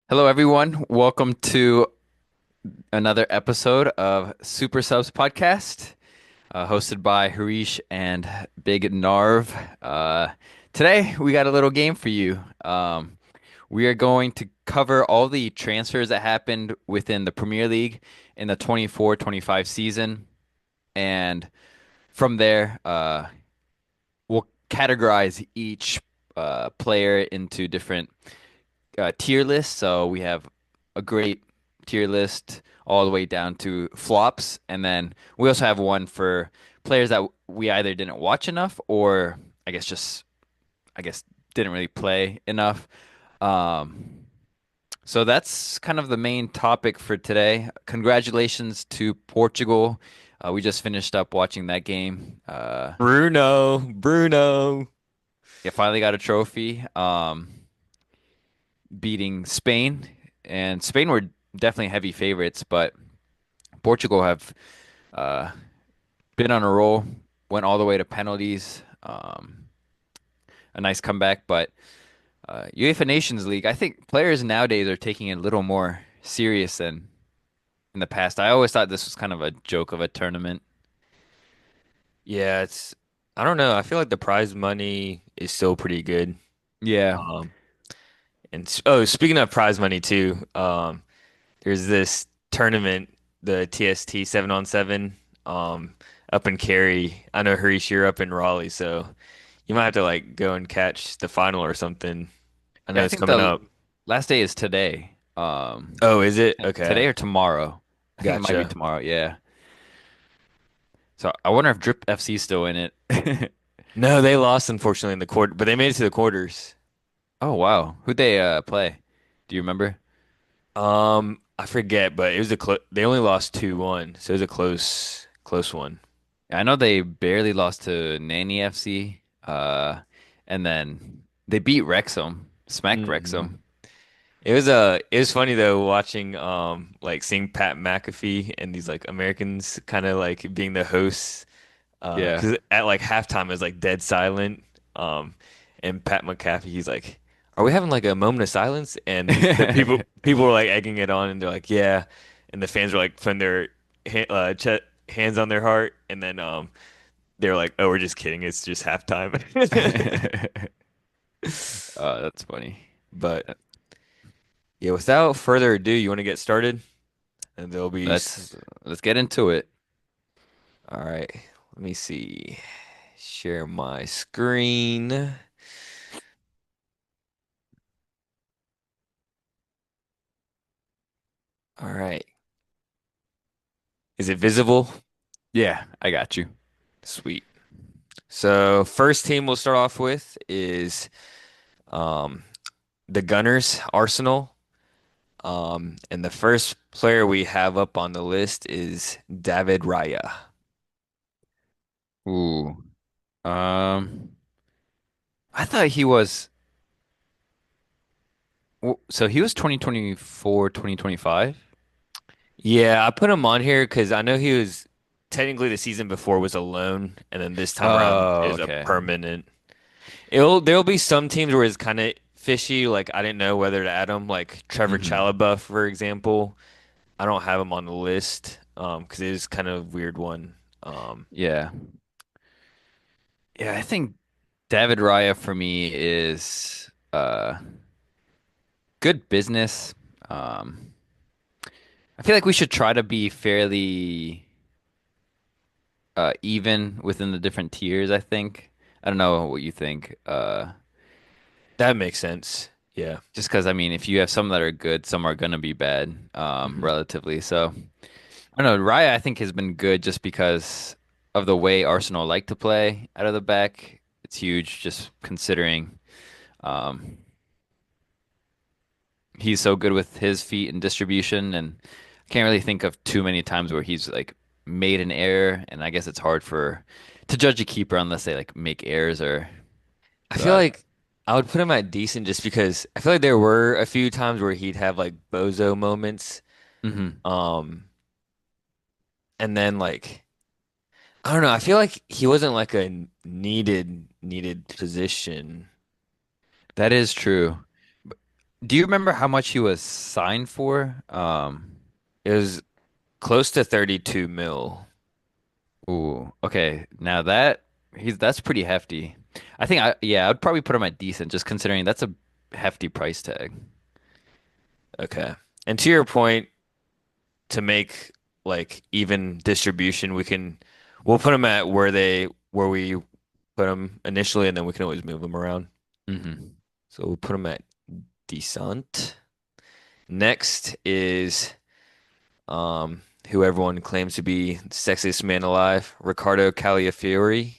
Hello, everyone. Welcome to another episode of Super Subs Podcast, hosted by Harish and Big Narv. Today, we got a little game for you. We are going to cover all the transfers that happened within the Premier League in the 24-25 season. And from there, we'll categorize each player into different tier list. So we have a great tier list all the way down to flops, and then we also have one for players that we either didn't watch enough or I guess didn't really play enough. Um, so that's kind of the main topic for today. Congratulations to Portugal. We just finished up watching that game. Bruno. Yeah, finally got a trophy. Beating Spain, and Spain were definitely heavy favorites, but Portugal have uh, been on a roll, went all the way to penalties. A nice comeback, but UEFA Nations League, I think players nowadays are taking it a little more serious than in the past. I always thought this was kind of a joke of a tournament. Yeah, I don't know. I feel like the prize money is still pretty good. Yeah, Um, oh, speaking of prize money too, there's this tournament, the TST 7-on-7, um, up in Cary. I know Harish, you're up in Raleigh, so you might have to like go and catch the final or something. I yeah. know I it's think coming the up. last day is today. Oh, is it? Okay, Today or tomorrow. I think it might be gotcha. tomorrow. Yeah. So I wonder if Drip FC is still in it. No, they lost unfortunately in the quarter, but they made it to the quarters. Oh wow. Who'd they play? Do you remember? I forget, but it was they only lost 2-1, so it was a close one. I know they barely lost to Nanny FC, and then they beat Wrexham, smacked hmm Wrexham. It was funny though watching like seeing Pat McAfee and these like Americans kind of like being the hosts, Yeah. 'cause at like halftime it was like dead silent, and Pat McAfee he's like, "Are we having like a moment of silence?" And the people were like egging it on, and they're like, "Yeah," and the fans were like putting their ch hands on their heart, and then they were like, "Oh, we're just kidding. It's just halftime." That's funny. But yeah, without further ado, you want to get started? And there'll be, Let's get into it. all right, let me see. Share my screen. All right. Is it visible? Yeah, I got you. Sweet. So first team we'll start off with is um the Gunners, Arsenal. And the first player we have up on the list is David Raya. Ooh. Um, I thought he was so he was 2024, 2025. Yeah, I put him on here because I know he was technically the season before was a loan, and then this time around Oh, is a okay. permanent. There'll be some teams where it's kind of fishy, like I didn't know whether to add him, like Trevor Hmm. Chalobah, for example. I don't have him on the list because it is kind of a weird one. Um, Yeah. Yeah, I think David Raya for me is good business. Um, I feel like we should try to be fairly even within the different tiers, I think. I don't know what you think. that makes sense. Yeah. Just because, I mean, if you have some that are good, some are going to be bad, hmm relatively. So, I don't know. Raya, I think, has been good just because of the way Arsenal like to play out of the back. It's huge, just considering um, he's so good with his feet and distribution, and I can't really think of too many times where he's like made an error, and I guess it's hard for to judge a keeper unless they like make errors or I feel uh, like I would put him at decent just because I feel like there were a few times where he'd have like bozo moments. mhm. Um, and then like I don't know, I feel like he wasn't like a needed position. That is true. Do you remember how much he was signed for? It was close to 32 mil. Ooh, okay. Now that's pretty hefty. I think I'd probably put him at decent just considering that's a hefty price tag. Okay. And to your point, to make like even distribution, we'll put them at where we put them initially, and then we can always move them around. Hmm. So we'll put them at decent. Next is who everyone claims to be the sexiest man alive, Ricardo Calafiori.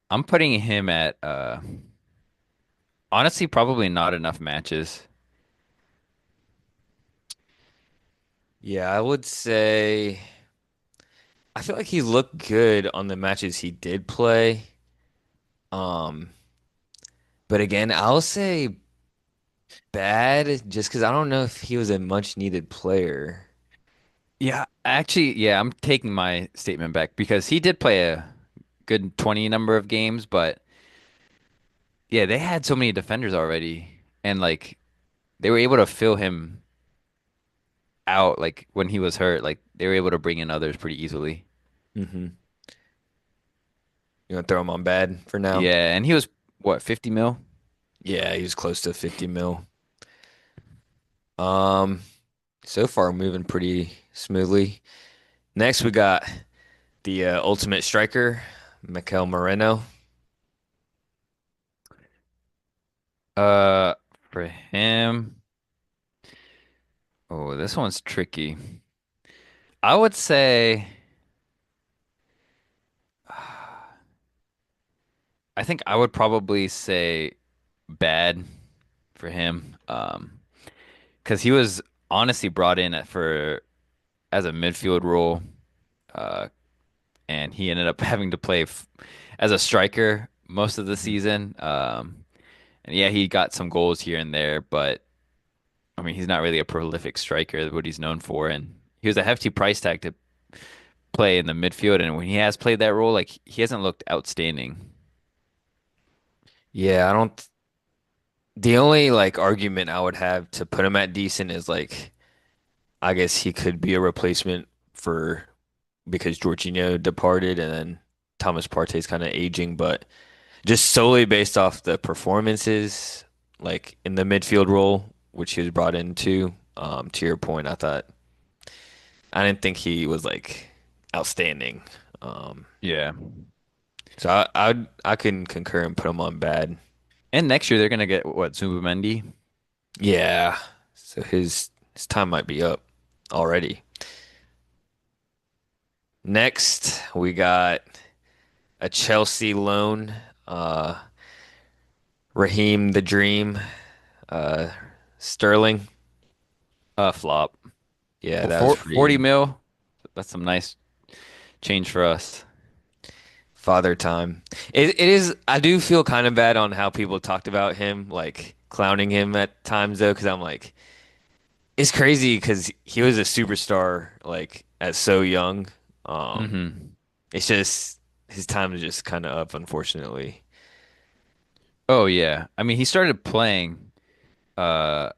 I'm putting him at honestly probably not enough matches. Yeah, I would say I feel like he looked good on the matches he did play. Um, but again, I'll say bad just because I don't know if he was a much needed player. Yeah, actually, yeah, I'm taking my statement back because he did play a good 20 number of games, but yeah, they had so many defenders already and like they were able to fill him out like when he was hurt, like they were able to bring in others pretty easily. Hmm. You want to throw him on bad for now? Yeah, and he was what, 50 mil? Yeah, he was close to 50 mil. Um, so far moving pretty smoothly. Next, we got the ultimate striker, Mikel Moreno. Uh, for him, oh, this one's tricky. I would say I think I would probably say bad for him. Because he was honestly brought in for as a midfield role, uh, and he ended up having to play f as a striker most of the Mhm. season. And yeah, he got some goals here and there, but I mean, he's not really a prolific striker, what he's known for. And he was a hefty price tag to play in the midfield. And when he has played that role, like he hasn't looked outstanding. Yeah, I don't. The only like argument I would have to put him at decent is like I guess he could be a replacement for because Jorginho departed and then Thomas Partey's kind of aging, but just solely based off the performances, like in the midfield role, which he was brought into, to your point, I didn't think he was like outstanding. Um, Yeah. so I can concur and put him on bad. And next year they're gonna get what, Zubimendi? Yeah. So his time might be up already. Next, we got a Chelsea loan, uh, Raheem the Dream, uh, Sterling. Flop. Yeah, For that was 40 pretty mil, that's some nice change for us. father time. It is. I do feel kind of bad on how people talked about him, like clowning him at times though, because I'm like, it's crazy because he was a superstar like at so young. Um, Hmm. it's just his time is just kind of up, unfortunately. Oh yeah. I mean, he started playing uh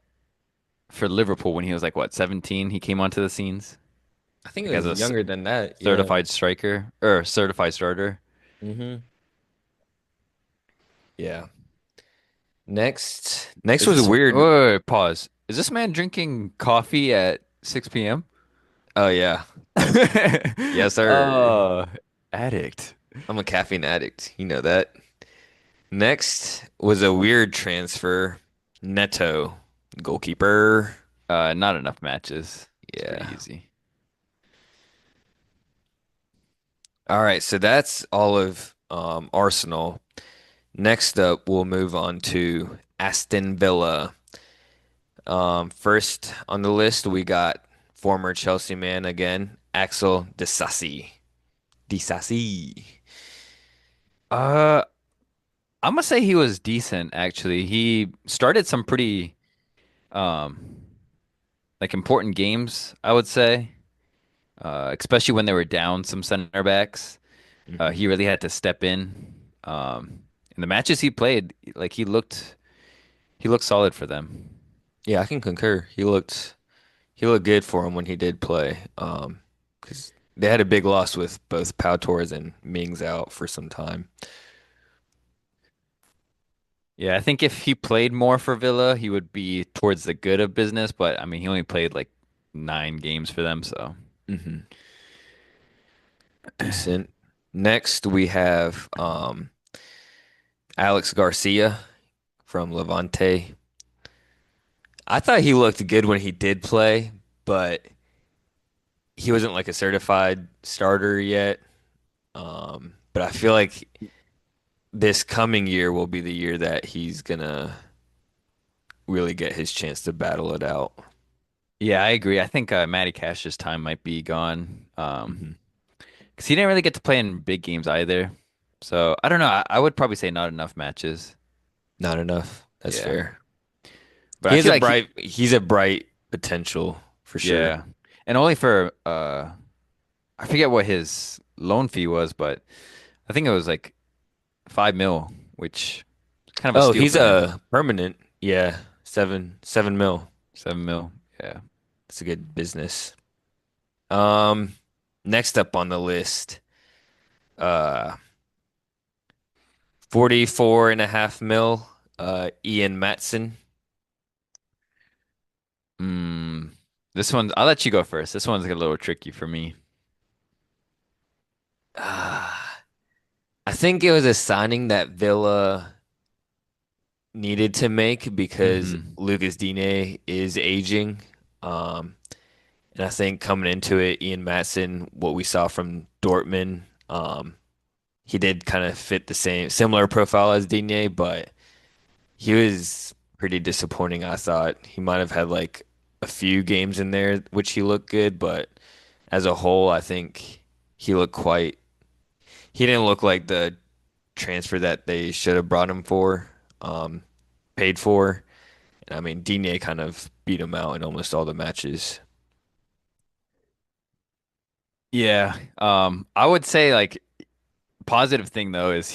for Liverpool when he was like what, 17? He came onto the scenes I think like it as was a younger than that. Yeah. certified striker or certified starter. Hmm. Yeah. Next Is was a this weird. wait, pause. Is this man drinking coffee at 6 p.m.? Oh yeah. Yes, sir. Oh, addict. I'm a caffeine addict. You know that. Next was a weird transfer. Neto, goalkeeper. Not enough matches. It's pretty Yeah. easy. All right, so that's all of Arsenal. Next up, we'll move on to Aston Villa. First on the list, we got former Chelsea man again, Axel Disasi. Disasi. Uh, I'm gonna say he was decent actually. He started some pretty um like important games, I would say. Especially when they were down some center backs. Hmm. He really had to step in. In the matches he played, like he looked he looks solid for them. Yeah, I can concur. He looked good for him when he did play. 'Cause they had a big loss with both Pau Torres and Mings out for some time. Yeah, I think if he played more for Villa, he would be towards the good of business. But I mean, he only played like 9 games for them, so Hmm. Decent. Next we have Alex Garcia from Levante. I thought he looked good when he did play, but he wasn't like a certified starter yet. But I feel like this coming year will be the year that he's gonna really get his chance to battle it out. yeah, I agree. I think Matty Cash's time might be gone. Hmm. Because he didn't really get to play in big games either. So I don't know. I would probably say not enough matches. Not enough. That's Yeah, fair. but I feel like He's a bright potential for sure. yeah, and only for I forget what his loan fee was, but I think it was like 5 mil, which is kind of a Oh, steal he's for them. a permanent. Yeah, seven mil. 7 mil. Yeah. That's a good business. Um, Next up on the list, uh, 44.5 mil, Ian Matson. Mm, this one, I'll let you go first. This one's a little tricky for me. Ah, I think it was a signing that Villa needed to make because Hmm. Lucas Digne is aging. Um, and I think coming into it, Ian Matson, what we saw from Dortmund, he did kind of fit the similar profile as Digne, but he was pretty disappointing, I thought. He might have had like a few games in there which he looked good, but as a whole, I think he looked quite he didn't look like the transfer that they should have brought him for, um, paid for. And I mean, Digne kind of beat him out in almost all the matches. Yeah. I would say like positive thing though is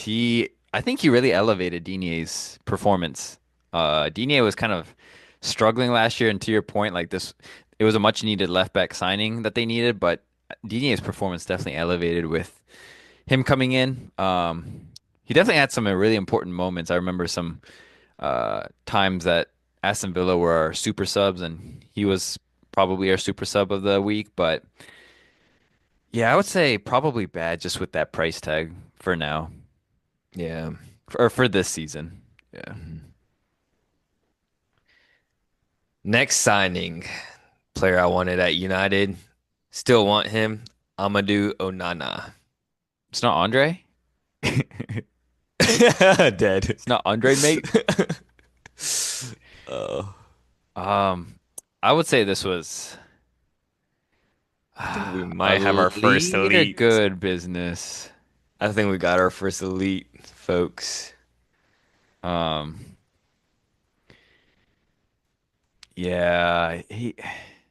I think he really elevated Digne's performance. Digne was kind of struggling last year, and to your point, like this, it was a much needed left back signing that they needed, but Digne's performance definitely elevated with him coming in. He definitely had some really important moments. I remember some times that Aston Villa were our super subs, and he was probably our super sub of the week. But yeah, I would say probably bad just with that price tag for now, Yeah. or for this season. Yeah. Mhm. Next signing, player I wanted at United, still want him, Amadou Onana. It's not Andre. Dead. It's not Andre, mate. Oh, Um, I would say this was I think we a might have our first elite or elite. good business. I think we got our first elite, folks. Um, yeah,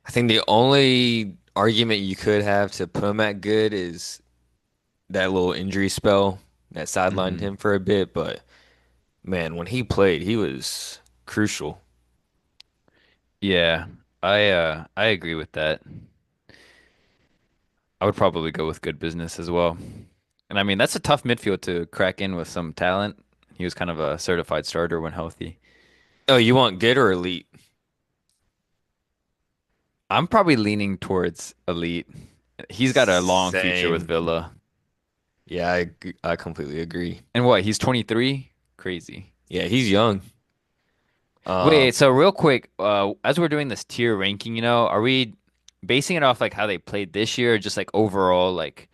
I think the only argument you could have to put him at good is that little injury spell that sidelined mhm. him for a bit, but man, when he played, he was crucial. Yeah, I agree with that. I would probably go with good business as well. And I mean, that's a tough midfield to crack in with some talent. He was kind of a certified starter when healthy. Oh, you want good or elite? I'm probably leaning towards elite. He's got a long future with Same. Villa. Yeah, I completely agree. And what, he's 23? Crazy. Yeah, he's young. Wait, Um, so real quick, as we're doing this tier ranking, are we basing it off like how they played this year or just like overall, like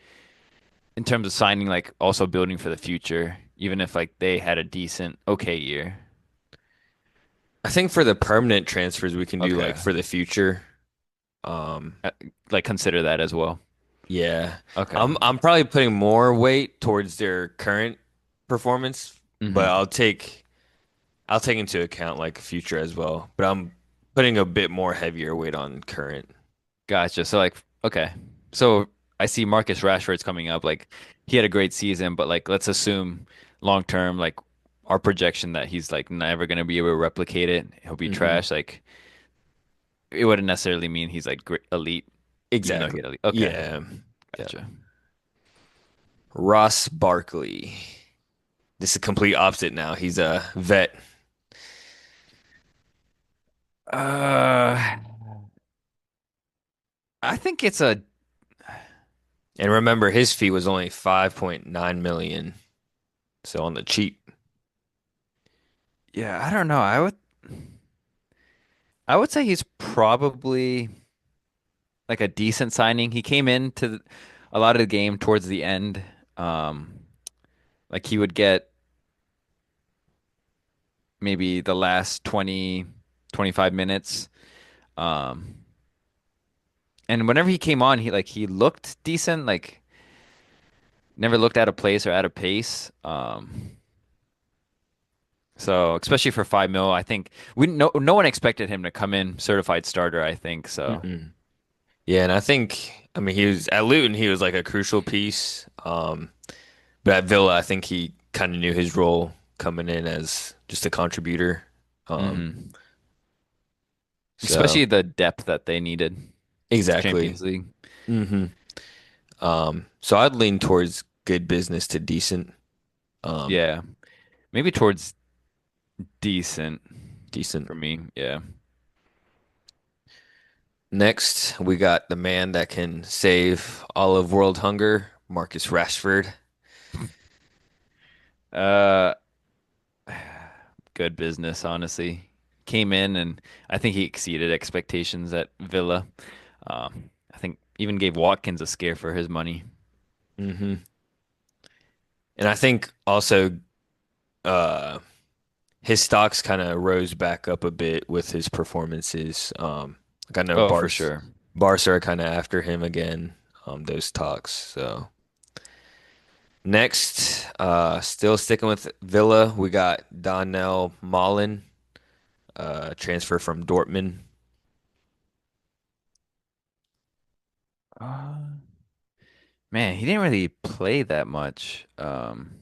in terms of signing, like also building for the future, even if like they had a decent, okay year? I think for the permanent transfers we can do Okay. like for the future. Um, Uh, Like consider that as well. yeah. Okay. I'm probably putting more weight towards their current performance, but Hmm. I'll take into account like future as well. But I'm putting a bit more heavier weight on current. Gotcha. So like, okay. So I see Marcus Rashford's coming up. Like he had a great season, but like let's assume long term, like our projection that he's like never gonna be able to replicate it. He'll be Hmm. trash. Like it wouldn't necessarily mean he's like great, elite, even though he Exactly. had elite. Okay, Yeah. Yeah. gotcha. Ross Barkley. This is complete opposite now. He's a vet. Uh, I think it's a And remember, his fee was only 5.9 million. So on the cheap. yeah. I don't know. I would say he's probably like a decent signing. He came into a lot of the game towards the end. Um, like he would get maybe the last 20, 25 minutes. Um, and whenever he came on, he looked decent, like never looked out of place or out of pace. So especially for 5 mil, I think we no one expected him to come in certified starter, I think. So Mm-mm. Yeah, and I think, I mean, he was at Luton, he was like a crucial piece. But at Villa, I think he kind of knew his role coming in as just a contributor. Um, mhm. so Especially the depth that they needed since exactly. Champions League. Hmm. So I'd lean towards good business to decent. Um, Yeah. Maybe towards decent decent. for me. Yeah. Next, we got the man that can save all of world hunger, Marcus Rashford. Uh, good business, honestly. Came in and I think he exceeded expectations at Villa. I think even gave Watkins a scare for his money. Hmm. And I think also uh, his stocks kind of rose back up a bit with his performances. Like I know Oh, for sure. Barca are kind of after him again, those talks. So next, still sticking with Villa, we got Donnell Malen, transfer from Dortmund. Uh, Man, he didn't really play that much.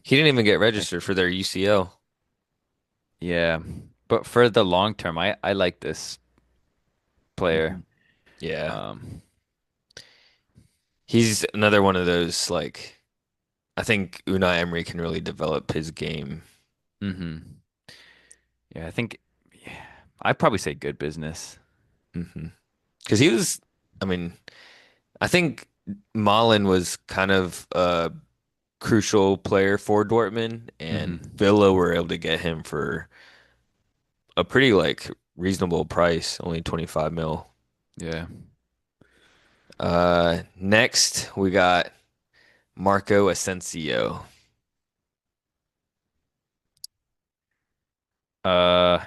He didn't even get Like, registered for their UCL. yeah, but for the long term, I like this player. Mhm. Yeah, Um, he's another one of those like I think Unai Emery can really develop his game. hmm Yeah, I think yeah, I'd probably say good business. Hmm. Because he was, I mean, I think Malen was kind of a crucial player for Dortmund, and Hmm Villa were able to get him for a pretty like reasonable price, only 25 mil. Yeah. Next we got Marco Asensio. Uh,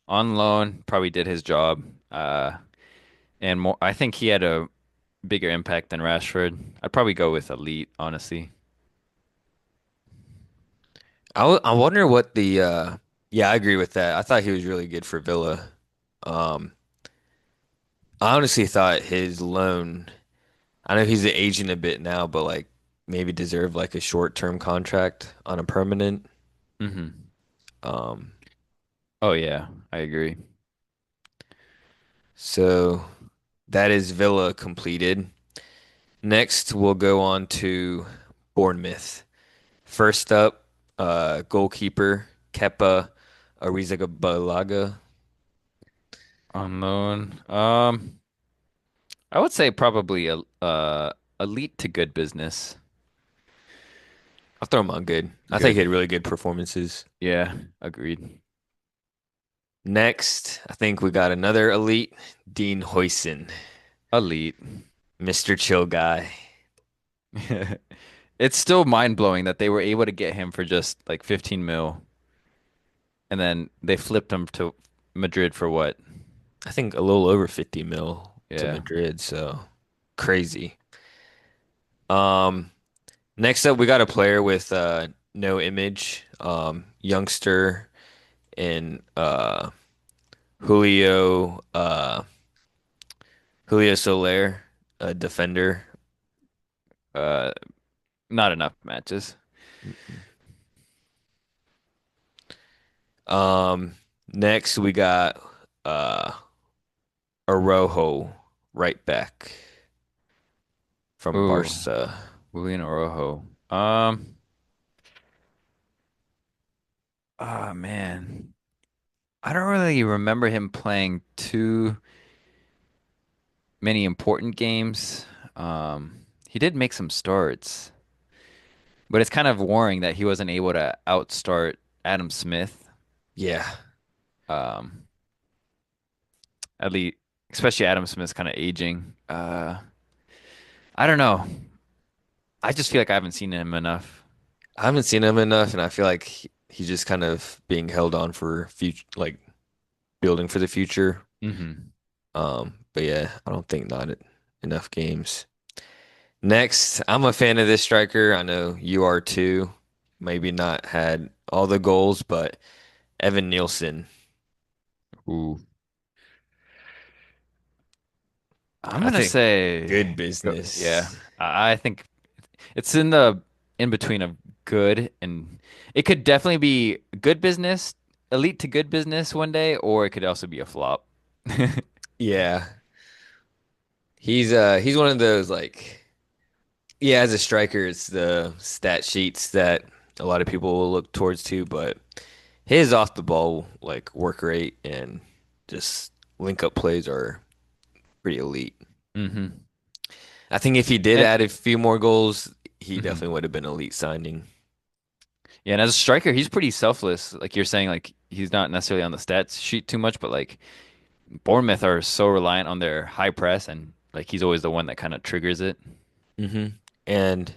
on loan, probably did his job. And more, I think he had a bigger impact than Rashford. I'd probably go with elite, honestly. I wonder what the yeah, I agree with that. I thought he was really good for Villa. Um, I honestly thought his loan, I know he's aging a bit now, but like maybe deserved like a short-term contract on a permanent. Hmm Um, Oh yeah, I agree. so that is Villa completed. Next, we'll go on to Bournemouth. First up, goalkeeper Kepa Arrizabalaga. On loan, I would say probably a elite to good business. I'll throw him on good. I think he Good. had really good performances. Yeah, agreed. Next, I think we got another elite, Dean Huijsen, Elite. Mr. Chill Guy. It's still mind-blowing that they were able to get him for just like 15 mil and then they flipped him to Madrid for what? I think a little over 50 mil to Yeah. Madrid, so crazy. Um, Next up, we got a player with no image, youngster in Julio Julio Soler, a defender. Uh, Not enough matches. Um, Next we got uh Araujo right back from Ooh, Barca. Julian Orojo. Um, man, I don't really remember him playing too many important games. He did make some starts, but it's kind of worrying that he wasn't able to outstart Adam Smith. Yeah. Um, at least, especially Adam Smith's kind of aging. I don't know. I just feel like I haven't seen him enough. I haven't seen him enough, and I feel like he's just kind of being held on for future, like building for the future. Hmm. But yeah, I don't think not enough games. Next, I'm a fan of this striker. I know you are too. Maybe not had all the goals, but Evan Nielsen. Ooh. I'm I gonna think say, good yeah. business. I think it's in the in between of good and it could definitely be good business, elite to good business one day, or it could also be a flop. Yeah. He's one of those like yeah, as a striker, it's the stat sheets that a lot of people will look towards too, but his off the ball like work rate and just link up plays are pretty elite. Hmm. I think if he did And add a few more goals, he definitely mhm. would have been elite signing. Yeah, and as a striker, he's pretty selfless. Like you're saying, like he's not necessarily on the stats sheet too much, but like Bournemouth are so reliant on their high press, and like he's always the one that kind of triggers it. hmm And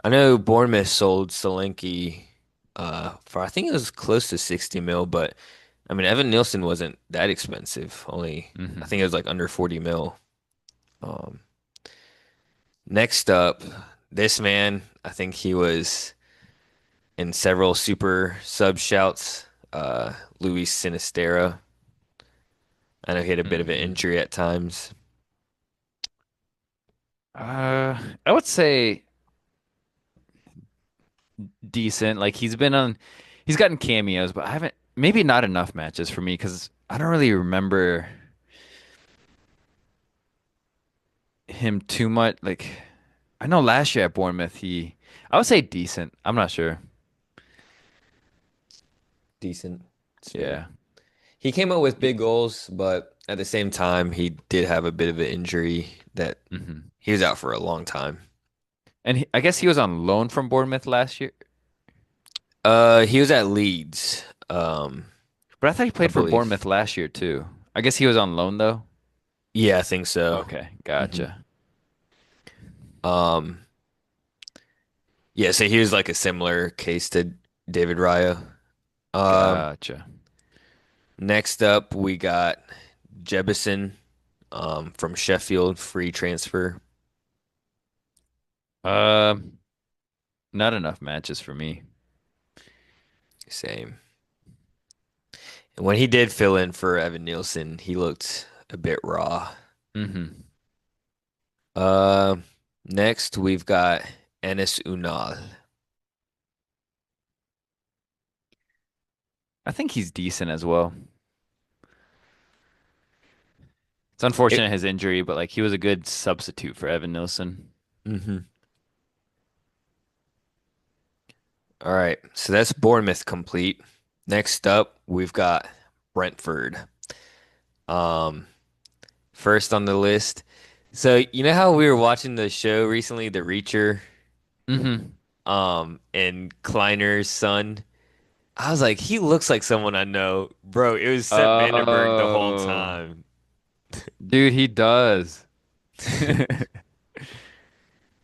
I know Bournemouth sold Solanke for I think it was close to 60 mil, but I mean Evan Nielsen wasn't that expensive. Only I Hmm. think it was like under 40 mil. Um, Next up, this man, I think he was in several super sub shouts. Luis Sinistera. I know he had a bit of an Hmm. injury at times. I would say decent. Like he's gotten cameos, but I haven't, maybe not enough matches for me because I don't really remember him too much. Like I know last year at Bournemouth, I would say decent. I'm not sure. Decent. It's fair. Yeah. He came up with big goals, but at the same time, he did have a bit of an injury that Hmm. he was out for a long time. And I guess he was on loan from Bournemouth last year, He was at Leeds, but I thought he I played for believe. Bournemouth last year too. I guess he was on loan though. Yeah, I think so. Okay, hmm gotcha. Um, yeah, so he was like a similar case to David Raya. Um, Gotcha. Next up, we got Jebison, from Sheffield, free transfer. Um, Not enough matches for me. Same. And when he did fill in for Evan Nielsen, he looked a bit raw. Hmm. Uh, Next we've got Enes Unal. I think he's decent as well. It's It, unfortunate his injury, but like he was a good substitute for Evan Nilsson. hmm All right, so that's Bournemouth complete. Next up, we've got Brentford. Um, First on the list. So you know how we were watching the show recently, The Reacher, Hmm. and Kleiner's son. I was like, he looks like someone I know. Bro, it was Sepp Vandenberg the whole Oh, time. dude, he does.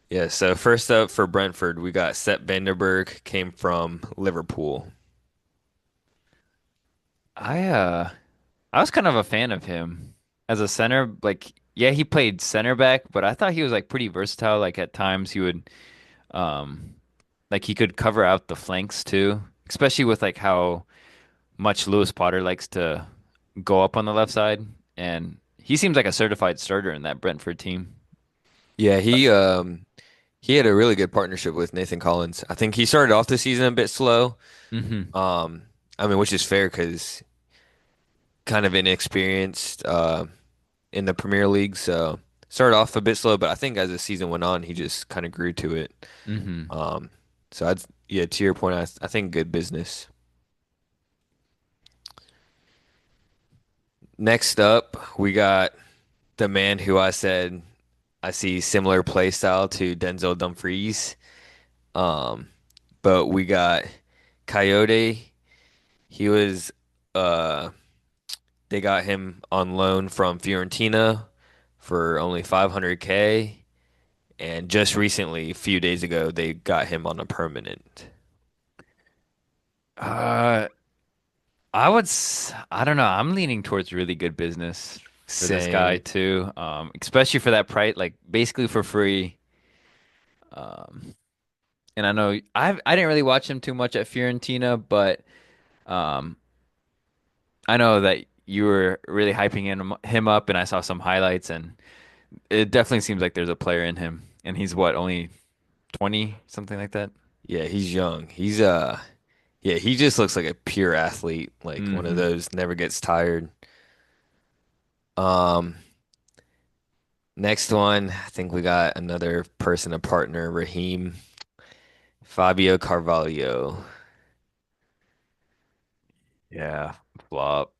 Yeah, so first up for Brentford, we got Sepp Vandenberg, came from Liverpool. I uh I was kind of a fan of him as a center. Like, yeah, he played center back, but I thought he was like pretty versatile. Like at times he would um like he could cover out the flanks too, especially with like how much Lewis Potter likes to go up on the left side, and he seems like a certified starter in that Brentford team. Yeah, he had a really good partnership with Nathan Collins. I think he started off the season a bit slow. Hmm. Um, I mean, which is fair because kind of inexperienced in the Premier League, so started off a bit slow, but I think as the season went on, he just kind of grew to it. Hmm. Um, so I'd yeah, to your point, I think good business. Next up, we got the man who I said I see similar play style to Denzel Dumfries. Um, but we got Coyote. He was uh they got him on loan from Fiorentina for only 500K, and just recently, a few days ago, they got him on a permanent. Uh, I don't know. I'm leaning towards really good business for this guy Same. too. Especially for that price, like basically for free. Um, and I know I didn't really watch him too much at Fiorentina, but um, I know that you were really hyping him up, and I saw some highlights, and it definitely seems like there's a player in him. And he's what, only 20, something like that? Yeah, he's young. Yeah, he just looks like a pure athlete, like one of Hmm. those never gets tired. Um, Next one, I think we got another person, a partner, Raheem Fabio Carvalho. Yeah, flop.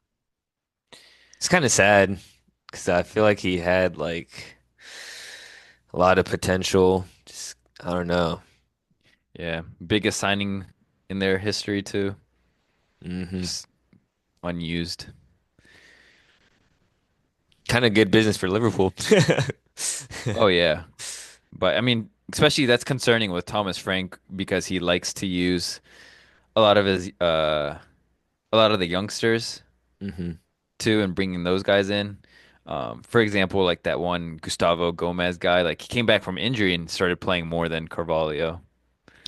It's kind of sad because I feel like he had like a lot of potential. Just I don't know. Yeah, biggest signing in their history too. Hmm. Just unused. Kind of good business for Liverpool. Oh yeah, but I mean, especially that's concerning with Thomas Frank because he likes to use a lot of his a lot of the youngsters Hmm. too, and bringing those guys in. For example, like that one Gustavo Gomez guy, like he came back from injury and started playing more than Carvalho.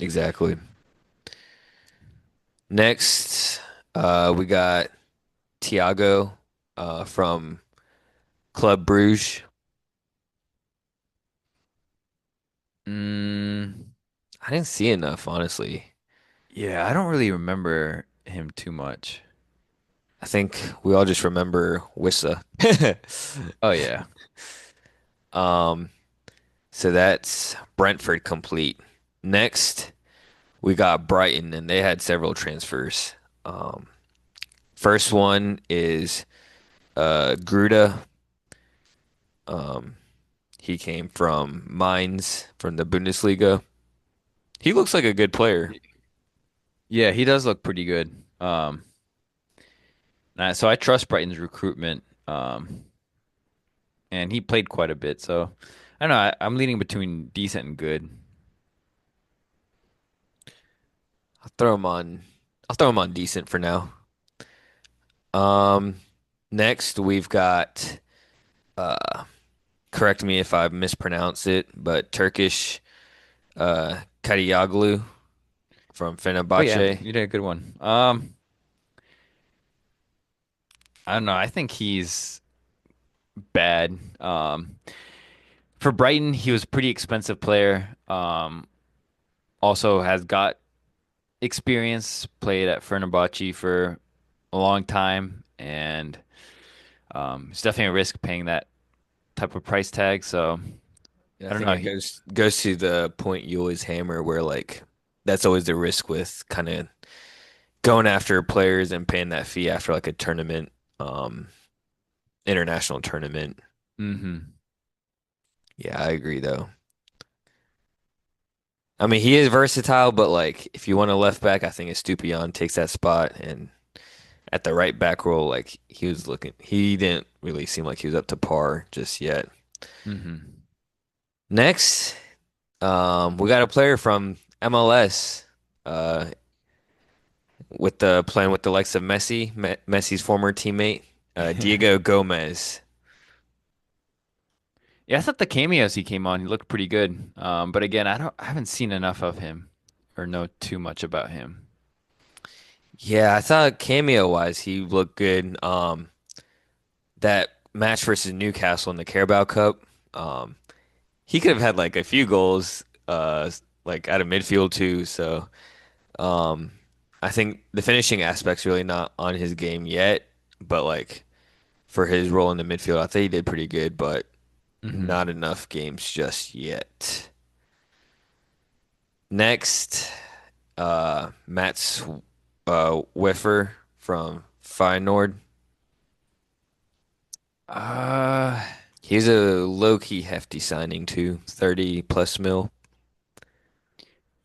Exactly. Next, we got Thiago from Club Bruges. Mm, I didn't see enough, honestly. yeah, I don't really remember him too much. I think we all just remember Wissa. Oh yeah. Um, so that's Brentford complete. Next, we got Brighton, and they had several transfers. Um, First one is Gruda. Um, he came from Mainz from the Bundesliga. He looks like a good player. Yeah, he does look pretty good. So I trust Brighton's recruitment. And he played quite a bit. So I don't know. I'm leaning between decent and good. I'll throw him on. I'll throw him on decent for now. Um, Next we've got. Uh, Correct me if I mispronounce it, but Turkish Kadıoğlu from Oh yeah, Fenerbahce. you did a good one. I don't know. I think he's bad. For Brighton, he was a pretty expensive player. Also has got experience, played at Fenerbahce for a long time, and it's definitely a risk paying that type of price tag. So And I I don't think know. it goes to the point you always hammer where like that's always the risk with kind of going after players and paying that fee after like a tournament, um, international tournament. Hmm. Yeah, I agree though. I mean, he is versatile, but like if you want a left back, I think Estupiñán takes that spot and at the right back role, like he didn't really seem like he was up to par just yet. Hmm. Next, we got a player from MLS, uh, with the playing with the likes of Messi's former teammate, Diego Gomez. Yeah, I thought the cameos he came on, he looked pretty good. But again, I haven't seen enough of him or know too much about him. Yeah, I thought cameo wise he looked good. That match versus Newcastle in the Carabao Cup, um, he could have had like a few goals, like out of midfield too. So, um, I think the finishing aspect's really not on his game yet, but like for his role in the midfield, I think he did pretty good, but Hmm. not enough games just yet. Next, Mats Wiffer from Feyenoord. Uh, He's a low-key hefty signing too, 30 plus mil.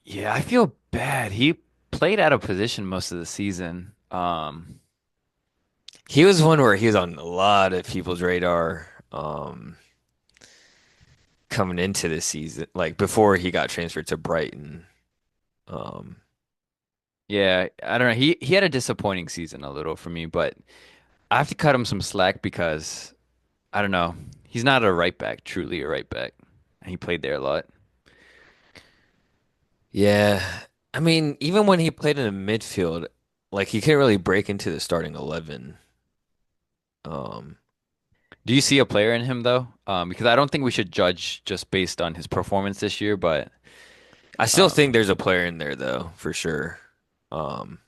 yeah, I feel bad. He played out of position most of the season. He was one where he was on a lot of people's radar coming into the season, like before he got transferred to Brighton. Um, Yeah, I don't know. He had a disappointing season a little for me, but I have to cut him some slack because I don't know. He's not a right back, truly a right back. He played there a lot. yeah, I mean, even when he played in the midfield, like he couldn't really break into the starting 11. Um, Do you see a player in him though? Because I don't think we should judge just based on his performance this year, but I still um, think there's a player in there though, for sure. Um,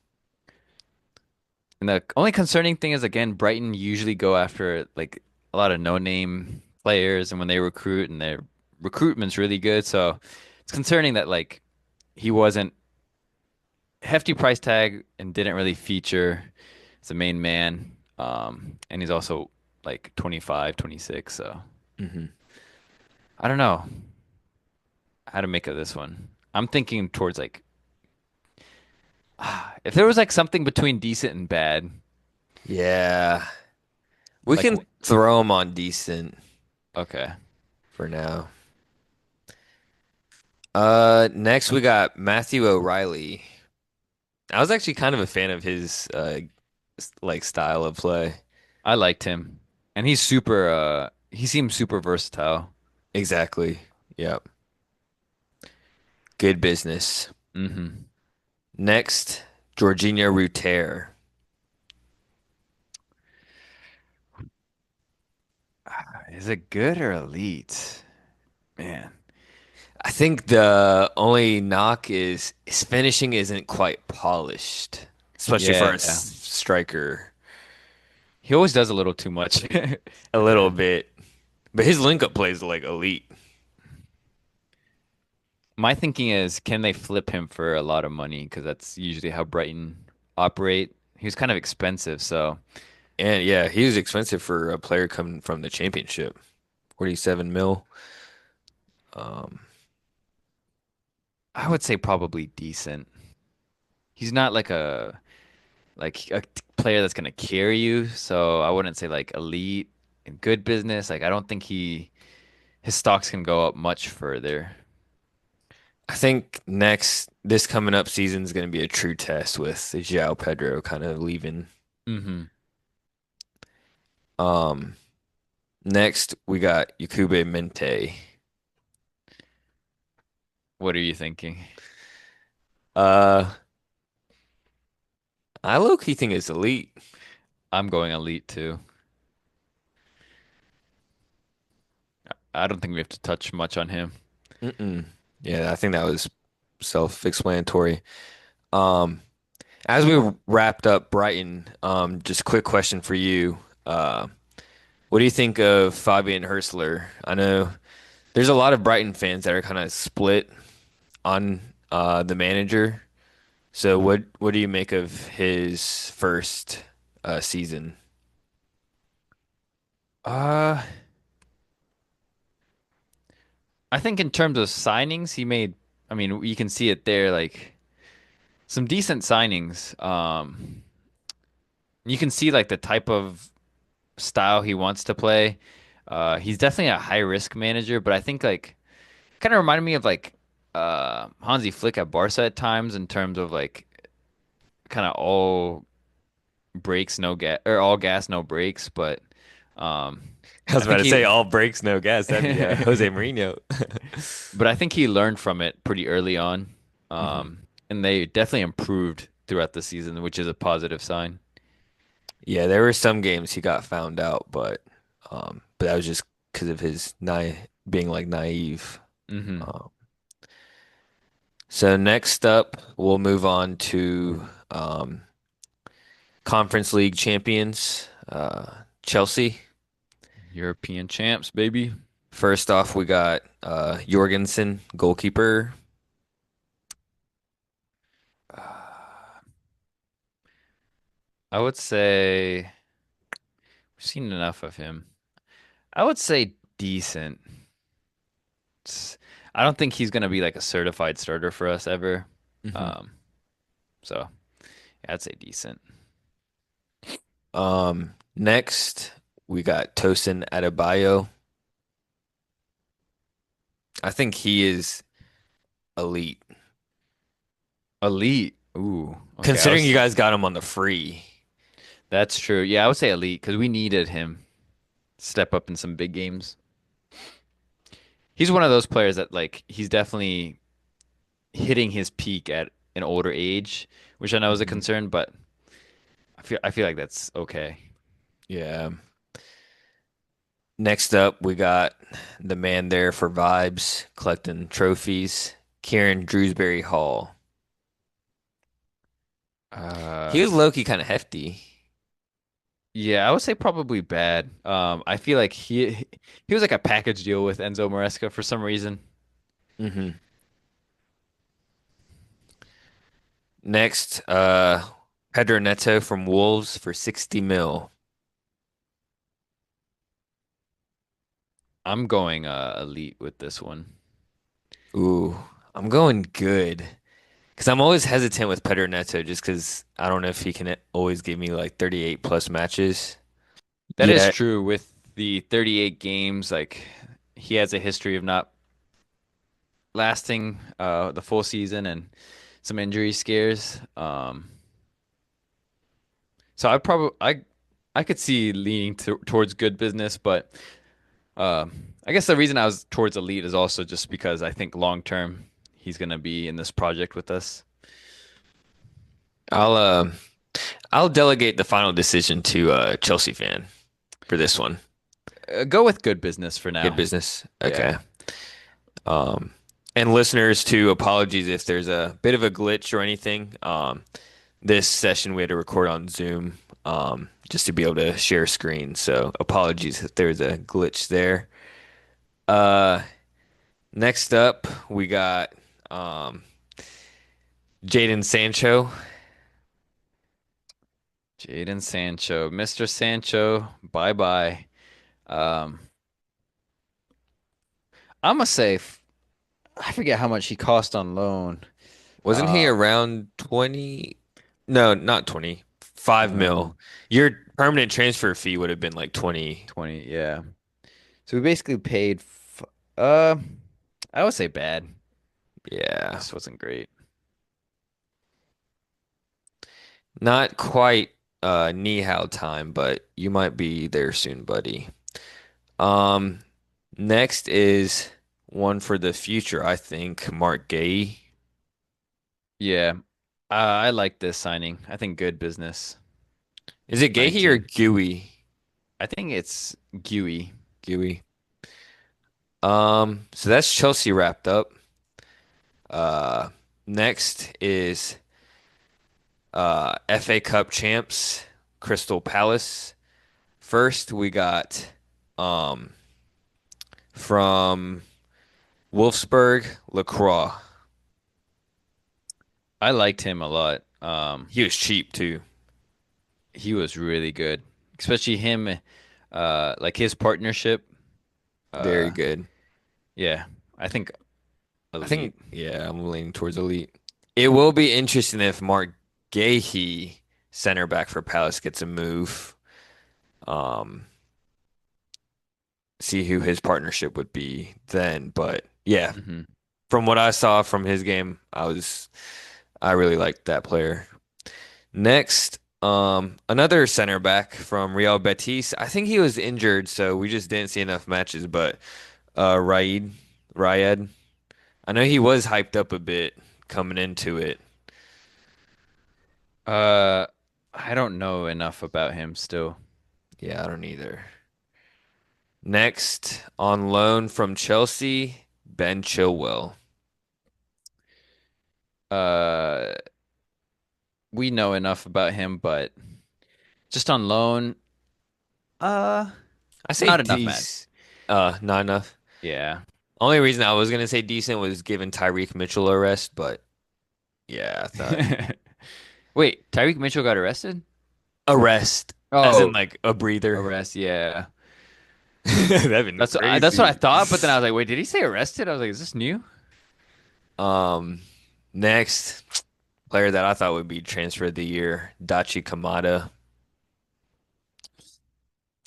and the only concerning thing is again, Brighton usually go after like a lot of no-name players, and when they recruit, and their recruitment's really good, so it's concerning that like he wasn't hefty price tag and didn't really feature as a main man. And he's also like 25, 26. So mhm. I don't know how to make of this one. I'm thinking towards like if there was like something between decent and bad, Yeah, we like can throw him on decent okay. for now. Next we got Matthew O'Reilly. I was actually kind of a fan of his like style of play. I liked him. And he's super he seems super versatile. Exactly. Yep. Good business. Hmm. Next, Jorginho Ruter. Is it good or elite? Man. I think the only knock is his finishing isn't quite polished, especially for Yeah, a yeah. striker. He always does a little too much. A little And bit, but his link up plays like elite. my thinking is, can they flip him for a lot of money? Because that's usually how Brighton operate. He was kind of expensive, so And yeah, he was expensive for a player coming from the championship. 47 mil. Um, I would say probably decent. He's not like a player that's gonna carry you, so I wouldn't say like elite in good business. Like I don't think his stocks can go up much further. I think this coming up season is going to be a true test with João Pedro kind of leaving. Hmm. Um, Next we got Yakube Mente. What are you thinking? Uh, I low-key think it's elite. I'm going elite too. I don't think we have to touch much on him. Mm-mm. Yeah, I think that was self-explanatory. Um, as we wrapped up Brighton, just quick question for you. What do you think of Fabian Hurstler? I know there's a lot of Brighton fans that are kind of split on the manager. So what do you make of his first season? Uh, I think in terms of signings, he made, I mean, you can see it there, like some decent signings. You can see like the type of style he wants to play. He's definitely a high risk manager, but I think like kind of reminded me of like Hansi Flick at Barca at times in terms of like kind of all brakes, no gas, or all gas, no brakes. But um, I was I about think to say he, all brakes, no gas. That'd be Jose Mourinho. but I think he learned from it pretty early on. hmm And they definitely improved throughout the season, which is a positive sign. Yeah, there were some games he got found out, but that was just because of his being like naive. Hmm. Um, so next up, we'll move on to Um, Conference League champions, Chelsea. European champs, baby. First off, we got Jorgensen, goalkeeper. Uh, I would say we've seen enough of him. I would say decent. It's- I don't think he's gonna be like a certified starter for us ever. Mhm. Um, so yeah, I'd say decent. Next, we got Tosin Adebayo. I think he is elite. Elite. Ooh, okay. Considering you guys got him on the free. That's true. Yeah, I would say elite because we needed him step up in some big games. He's one of those players that like he's definitely hitting his peak at an older age, which I know is a Mhm. concern, but I feel like that's okay. Yeah. Next up, we got the man there for vibes, collecting trophies, Kieran Drewsbury Hall. Uh, He was low-key kind of hefty. yeah, I would say probably bad. I feel like he was like a package deal with Enzo Maresca for some reason. Hmm. Next, Pedro Neto from Wolves for 60 mil. I'm going elite with this one. Ooh, I'm going good. Because I'm always hesitant with Pedro Neto just because I don't know if he can always give me like 38 plus matches. That is Yeah. true with the 38 games. Like he has a history of not lasting the full season and some injury scares. So I could see leaning towards good business, but uh, I guess the reason I was towards elite is also just because I think long term he's gonna be in this project with us. I'll uh, I'll delegate the final decision to a Chelsea fan for this one. Go with good business for Good now. business. Yeah. Okay. Um, and listeners too, apologies if there's a bit of a glitch or anything. This session we had to record on Zoom, just to be able to share screen. So apologies if there's a glitch there. Uh, Next up we got um Jadon Sancho. Jadon Sancho, Mr. Sancho, bye bye. Um, I'm gonna say I forget how much he cost on loan. Wasn't he Um, around 20? No, not 20. 5 um, mil. Your permanent transfer fee would have been like 20. 20, yeah. So we basically paid, uh, I would say bad. Yeah. This wasn't great. Not quite Nihao time, but you might be there soon, buddy. Um, Next is one for the future, I think. Mark Gay. Yeah, I like this signing. I think good business. Is it Gahey or 19. Gooey? I think it's Gooey. Gooey. So that's Chelsea wrapped up. Uh, Next is FA Cup champs, Crystal Palace. First, we got um from Wolfsburg, Lacroix. I liked him a lot. He was cheap too. He was really good, especially him, like his partnership. Very Uh, good. yeah, I think I elite. think, yeah, I'm leaning towards elite. It will be interesting if Mark Gahey, center back for Palace, gets a move. Um, See who his partnership would be then. But yeah, Hmm. from what I saw from his game, I really liked that player. Next, another center back from Real Betis. I think he was injured, so we just didn't see enough matches. But Rayed. I know he was hyped up a bit coming into it. Uh, I don't know enough about him still. Yeah, I don't either. Next, on loan from Chelsea, Ben Chilwell. Uh, we know enough about him, but just on loan, uh, I say not enough, man. D's. Not enough. Yeah. Only reason I was gonna say decent was giving Tyreek Mitchell a rest, but yeah, I thought Wait, Tyreek Mitchell got arrested? a rest, as in Oh, like a breather. arrest, yeah. That'd been That's what I crazy. thought, but then I was like, wait, did he say arrested? I was like, is this new? Um, next player that I thought would be transfer of the year, Dachi Kamada.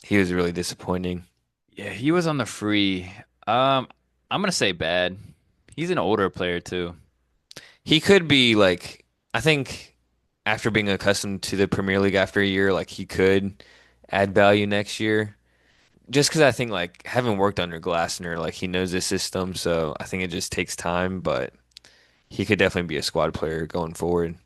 He was really disappointing. Yeah, he was on the free. Um, I'm gonna say bad. He's an older player too. He could be like, I think after being accustomed to the Premier League after a year, like he could add value next year. Just because I think like having worked under Glasner, like he knows the system, so I think it just takes time, but he could definitely be a squad player going forward.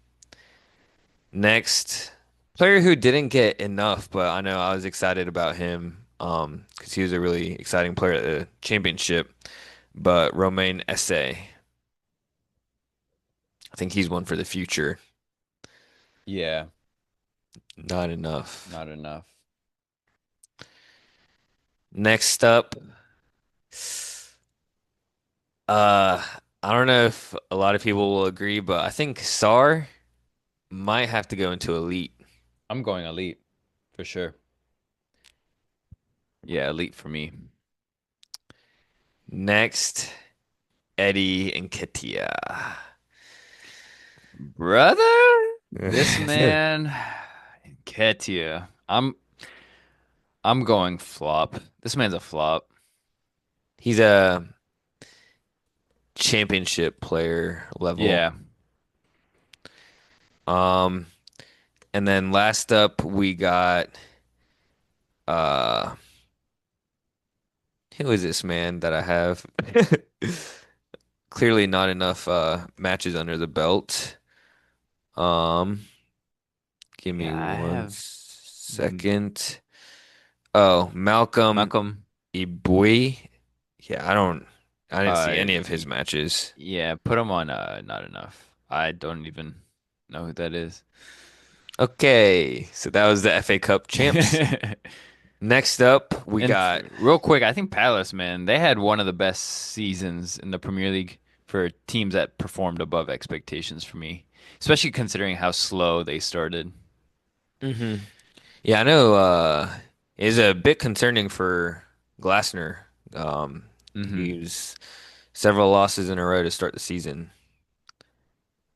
Next, player who didn't get enough, but I know I was excited about him, because he was a really exciting player at the championship. But Romain Esse, I think he's one for the future. Yeah, Not enough. not enough. Next up, uh, I don't know if a lot of people will agree, but I think Sar might have to go into elite. I'm going elite for sure. Yeah, elite for me. Next, Eddie Nketiah. Brother, this man, Ketia. I'm going flop. This man's a flop. He's a championship player level. Yeah. Um, and then last up we got uh who is this man that I have? Clearly not enough matches under the belt. Um, give me Yeah, I one have second. Oh, Malcolm Malcolm. Ibui. Yeah, I didn't see Uh, any of his matches. yeah, put him on not enough. I don't even know who that is. Okay, so that was the FA Cup champs. Next up, we And got real quick, I think Palace, man, they had one of the best seasons in the Premier League for teams that performed above expectations for me, especially considering how slow they started. hmm Yeah, I know is a bit concerning for Glasner. Hmm. He was several losses in a row to start the season.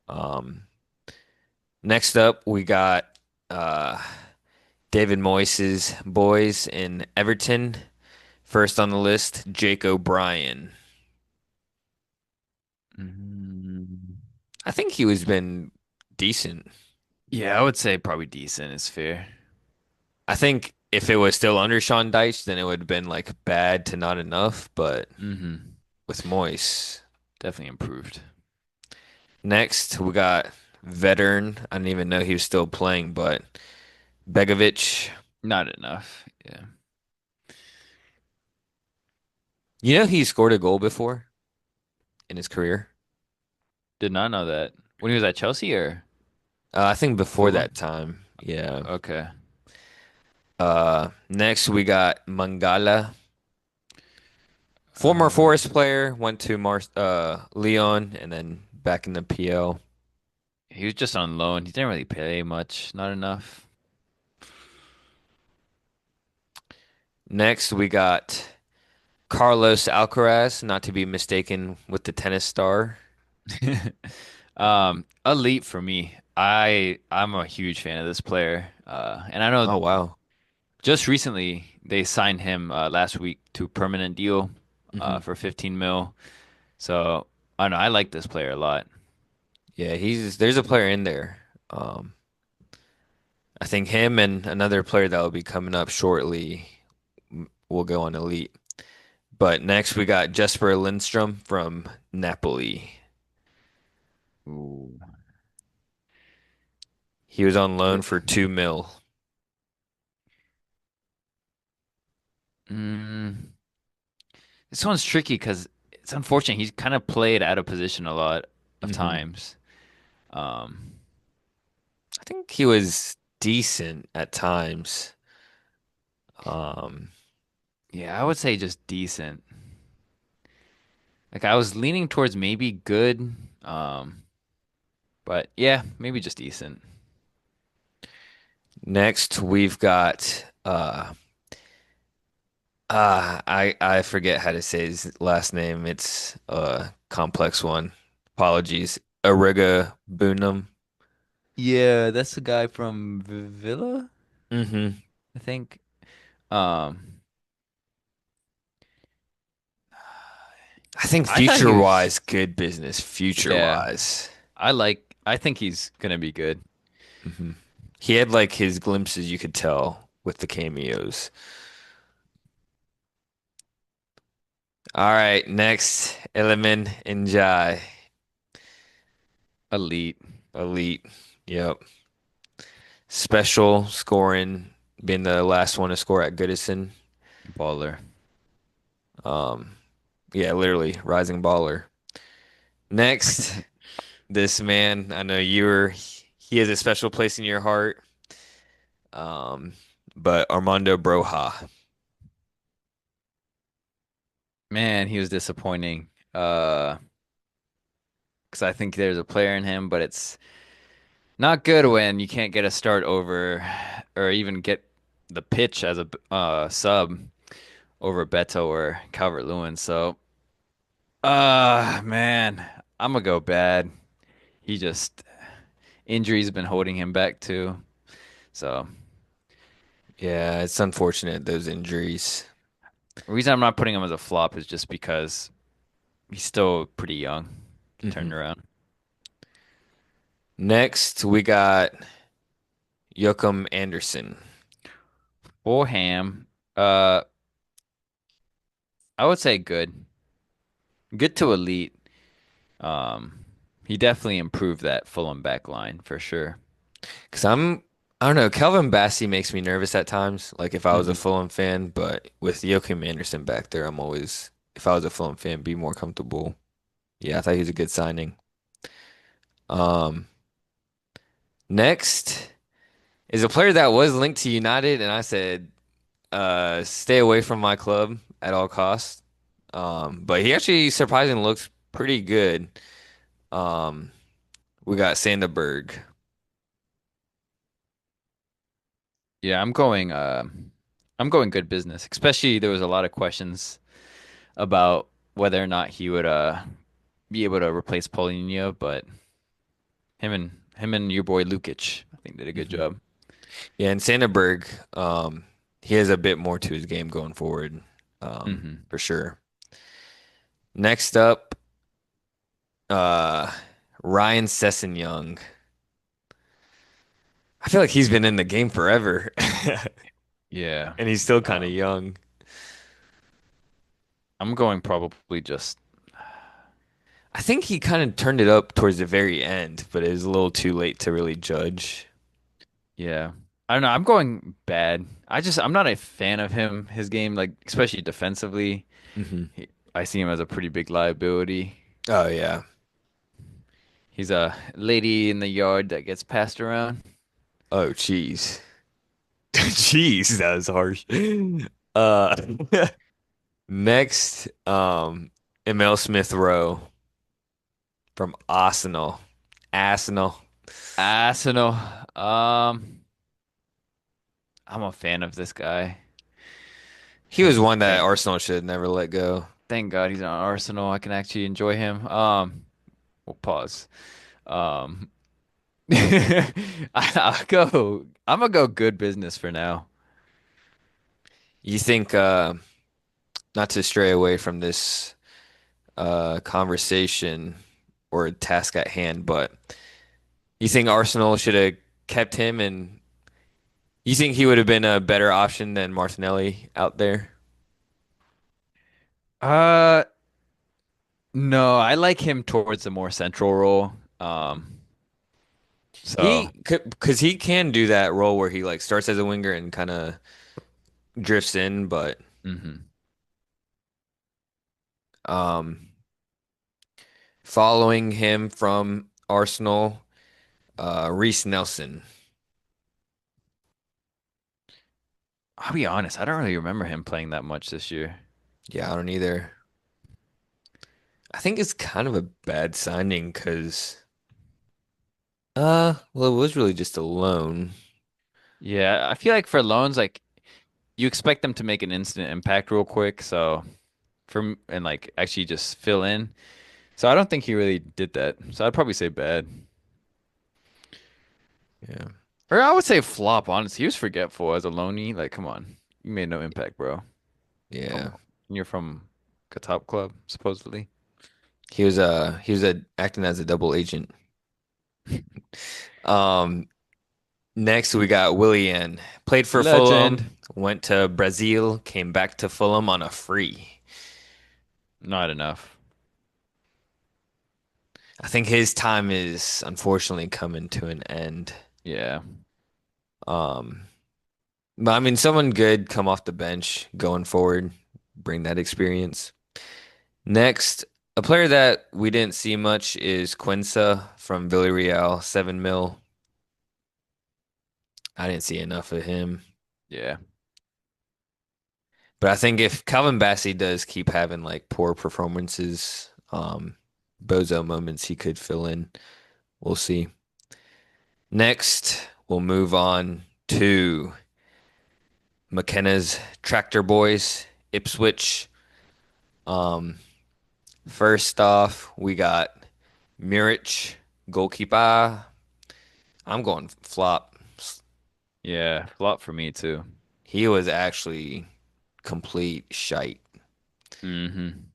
Um, next up we got uh David Moyes' boys in Everton. First on the list, Jake O'Brien. Mm. I think he was been decent. Yeah, I would say probably decent is fair. I think if it was still under Sean Dyche, then it would have been like bad to not enough, but Hmm. with Moyes. Definitely improved. Next, we got veteran. I didn't even know he was still playing, but Begovic. Not enough. Yeah. You know he scored a goal before in his career. Did not know that. When he was at Chelsea or I think before Fulham? that time. Yeah. Okay. Next we got Mangala, former Um, Forest player, went to Lyon and then back in the PL. he was just on loan. He didn't really pay much. Not enough. Next we got Carlos Alcaraz, not to be mistaken with the tennis star. Elite for me. I'm a huge fan of this player. And I know Oh wow. just recently they signed him last week to a permanent deal hmm for 15 mil. So I don't know. I like this player a lot. Yeah, there's a player in there. Um, I think him and another player that will be coming up shortly will go on elite. But next we got Jesper Lindstrom from Napoli. Ooh. He was on loan Good. for 2 mil. Mm, this one's tricky because it's unfortunate. He's kind of played out of position a lot of hmm times. Um, I think he was decent at times. Um, Yeah, I would say just decent. Like I was leaning towards maybe good, um, but yeah, maybe just decent. Next we've got I forget how to say his last name. It's a complex one. Apologies. Ariga Bunam. Yeah, that's the guy from Villa, Hmm. I think. Um, I think I thought he future was, wise, good business. Future yeah, wise. I think he's gonna be good. Hmm. He had like his glimpses you could tell with the cameos. All right, next, Element Njai. Elite Elite. Yep. Special scoring, being the last one to score at Goodison. baller. Um, yeah, literally rising baller. Next, this man, I know he has a special place in your heart. Um, but Armando Broja. Man, he was disappointing. Because I think there's a player in him, but it's not good when you can't get a start over, or even get the pitch as a sub over Beto or Calvert-Lewin. So, man, I'm gonna go bad. He just injuries been holding him back too. So, Yeah, it's unfortunate those injuries. the reason I'm not putting him as a flop is just because he's still pretty young to turn Hmm. around. Next, we got Joachim Anderson. Fulham, uh, I would say good, good to elite. Um, he definitely improved that Fulham back line for sure. Because I don't know, Kelvin Bassey makes me nervous at times, like if I was a Hmm. Fulham fan, but with Joachim Anderson back there, I'm always, if I was a Fulham fan, be more comfortable. Yeah, I thought he was a good signing. Um, Next is a player that was linked to United, and I said, stay away from my club at all costs. But he actually surprisingly looks pretty good. Um, we got Sanderberg. Yeah, I'm going good business. Especially there was a lot of questions about whether or not he would be able to replace Paulinho, but him and your boy Lukic, I think did a good Hmm. job. Yeah, and Sanderberg, he has a bit more to his game going forward, Hmm. for sure. Next up, uh, Ryan Sessegnon. I feel like he's been in the game forever, Yeah. and he's still kind of Um, young. I'm going probably just I think he kind of turned it up towards the very end, but it was a little too late to really judge. yeah. I don't know. I'm going bad. I'm not a fan of him, his game, like especially defensively. Hmm. I see him as a pretty big liability. Oh yeah. He's a lady in the yard that gets passed around. Oh jeez. Jeez, that was harsh. Uh, next, Emil Smith Rowe from Arsenal. Arsenal. Arsenal. Um, I'm a fan of this guy. He was one that Thank, Arsenal should never let go. thank God he's on Arsenal. I can actually enjoy him. We'll pause. Um, I'm gonna go good business for now. You think, not to stray away from this conversation or task at hand, but you think Arsenal should have kept him, and you think he would have been a better option than Martinelli out there? Uh, no, I like him towards the more central role. So He could, because he can do that role where he like starts as a winger and kind of drifts in, but mhm. um, following him from Arsenal, Reece Nelson. I'll be honest, I don't really remember him playing that much this year. Yeah, I don't either. I think it's kind of a bad signing because, well, it was really just a loan. Yeah, I feel like for loans, like you expect them to make an instant impact real quick, so and like actually just fill in. So I don't think he really did that. So I'd probably say bad. Yeah. Or I would say flop, honestly. He was forgetful as a loanee. Like, come on. You made no impact, bro. Come Yeah. on. You're from a top club, supposedly. He was acting as a double agent. Um, Next we got Willian. Played for Legend. Fulham, went to Brazil, came back to Fulham on a free. Not enough. I think his time is unfortunately coming to an end. Yeah. Um, but I mean, someone good come off the bench going forward, bring that experience. Next, a player that we didn't see much is Quinça from Villarreal, 7 mil. I didn't see enough of him. Yeah. But I think if Calvin Bassey does keep having like poor performances, bozo moments he could fill in. We'll see. Next, we'll move on to McKenna's Tractor Boys, Ipswich. Um, First off, we got Muric, goalkeeper. I'm going flop. Yeah. Flop for me too. He was actually complete shite. Hmm.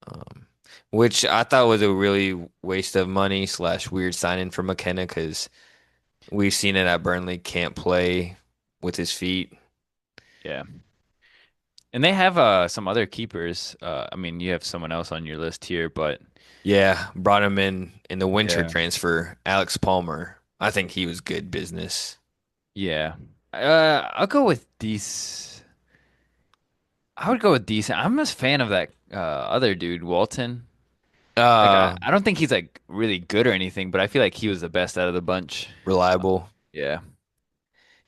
Um, which I thought was a really waste of money slash weird signing for McKenna because we've seen it at Burnley, can't play with his feet. Yeah. And they have some other keepers. I mean, you have someone else on your list here, but Yeah, brought him in the winter yeah. transfer, Alex Palmer. I think he was good business. Yeah. I'll go with these. I would go with decent. I'm a fan of that other dude, Walton. Like Uh, I don't think he's like really good or anything, but I feel like he was the best out of the bunch. Reliable. Yeah.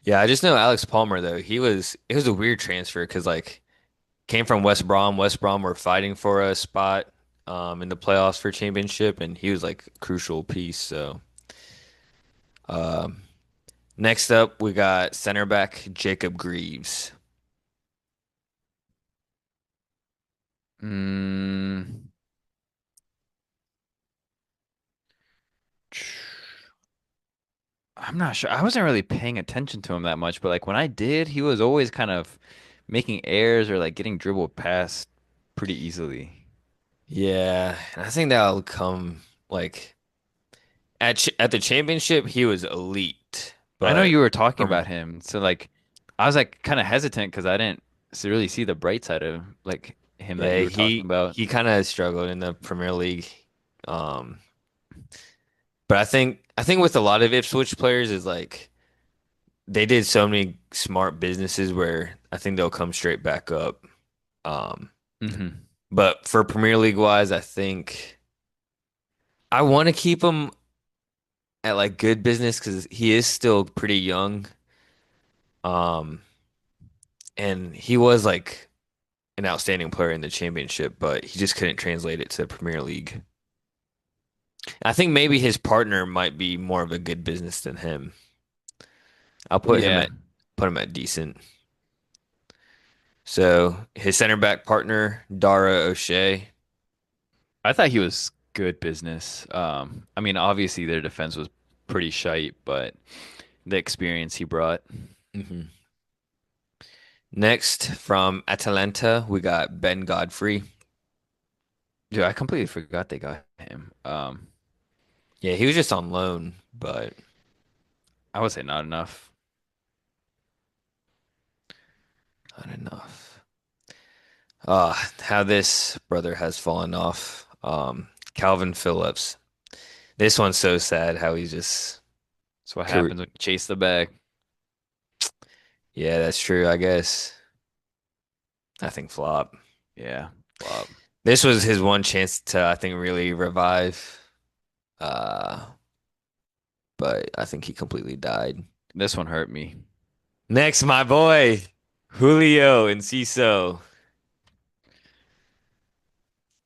Yeah, I just know Alex Palmer though. It was a weird transfer because like came from West Brom. West Brom were fighting for a spot in the playoffs for championship, and he was like a crucial piece. So um, next up we got center back Jacob Greaves. Mm, I'm not sure. I wasn't really paying attention to him that much, but like when I did, he was always kind of making errors or like getting dribbled past pretty easily. Yeah, and I think that'll come like at the championship he was elite, I know but you were talking from about him, so like I was like kind of hesitant because I didn't really see the bright side of like him that yeah you were talking about. he kind of struggled in the Premier League. Um, but I think with a lot of Ipswich players is like they did so many smart businesses where I think they'll come straight back up. Um, Hmm. but for Premier League wise, I think I want to keep him at like good business because he is still pretty young. Um, and he was like an outstanding player in the championship, but he just couldn't translate it to the Premier League. I think maybe his partner might be more of a good business than him. I'll Yeah, put him at decent. So his center back partner, Dara O'Shea. I thought he was good business. I mean, obviously their defense was pretty shite, but the experience he brought. Mhm. Next from Atalanta, we got Ben Godfrey. Dude, I completely forgot they got him. Yeah, he was just on loan, but I would say not enough. not enough. How this brother has fallen off. Calvin Phillips. This one's so sad how he's just That's what career. happens when you chase the bag. Yeah, that's true, I guess. I think flop. Yeah. Flop. This was his one chance to, I think, really revive. Uh, but I think he completely died. This one hurt me. Next, my boy. Julio and Ciso.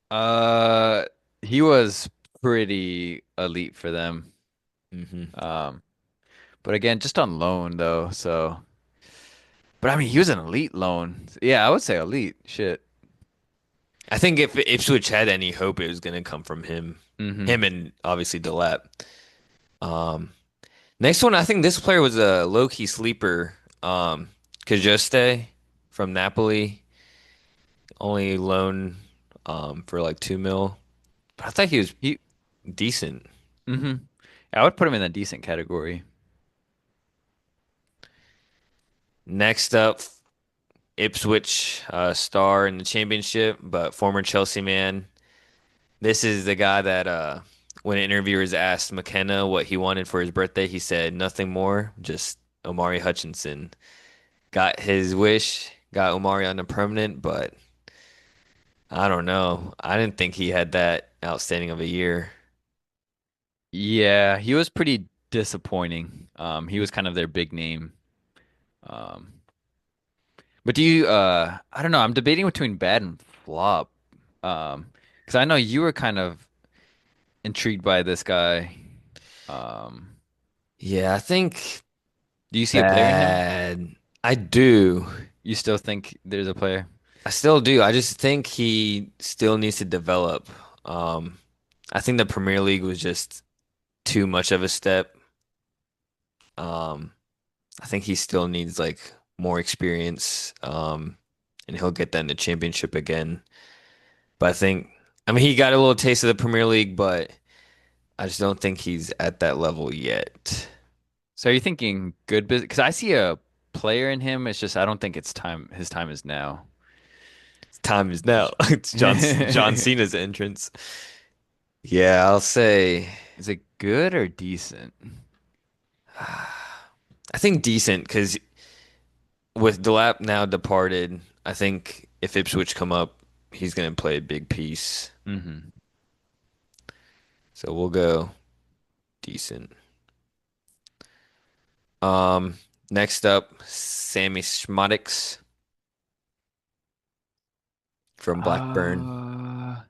Uh, he was pretty elite for them. Hmm. Um, but again, just on loan though. So, but I mean, he was an elite loan. Yeah, I would say elite. Shit. I think if Ipswich had any hope, it was going to come from him. Him Hmm. and obviously Delap. Um, Next one, I think this player was a low-key sleeper. Cajuste from Napoli, only loan for like 2 mil. But I thought he was He. decent. Hmm. I would put him in a decent category. Next up, Ipswich star in the championship, but former Chelsea man. This is the guy that when interviewers asked McKenna what he wanted for his birthday, he said nothing more, just Omari Hutchinson. Got his wish, got Omari on the permanent, but I don't know. I didn't think he had that outstanding of a year. Yeah, he was pretty disappointing. He was kind of their big name. Um, but do you I don't know, I'm debating between bad and flop. Because I know you were kind of intrigued by this guy. Um, Yeah, I think do you see a player in him? bad. I do. You still think there's a player? I still do. I just think he still needs to develop. Um, I think the Premier League was just too much of a step. Um, I think he still needs like more experience. And he'll get that in the championship again. But I mean, he got a little taste of the Premier League, but I just don't think he's at that level yet. So are you thinking good business? Because I see a player in him. It's just I don't think it's time. His time is now. Time is now. It's John Cena's entrance. Yeah, I'll say Is it good or decent? I think decent because with Delap now departed, I think if Ipswich come up, he's gonna play a big piece. Hmm. So we'll go decent. Um, Next up, Sammy Schmadix from Blackburn. Uh,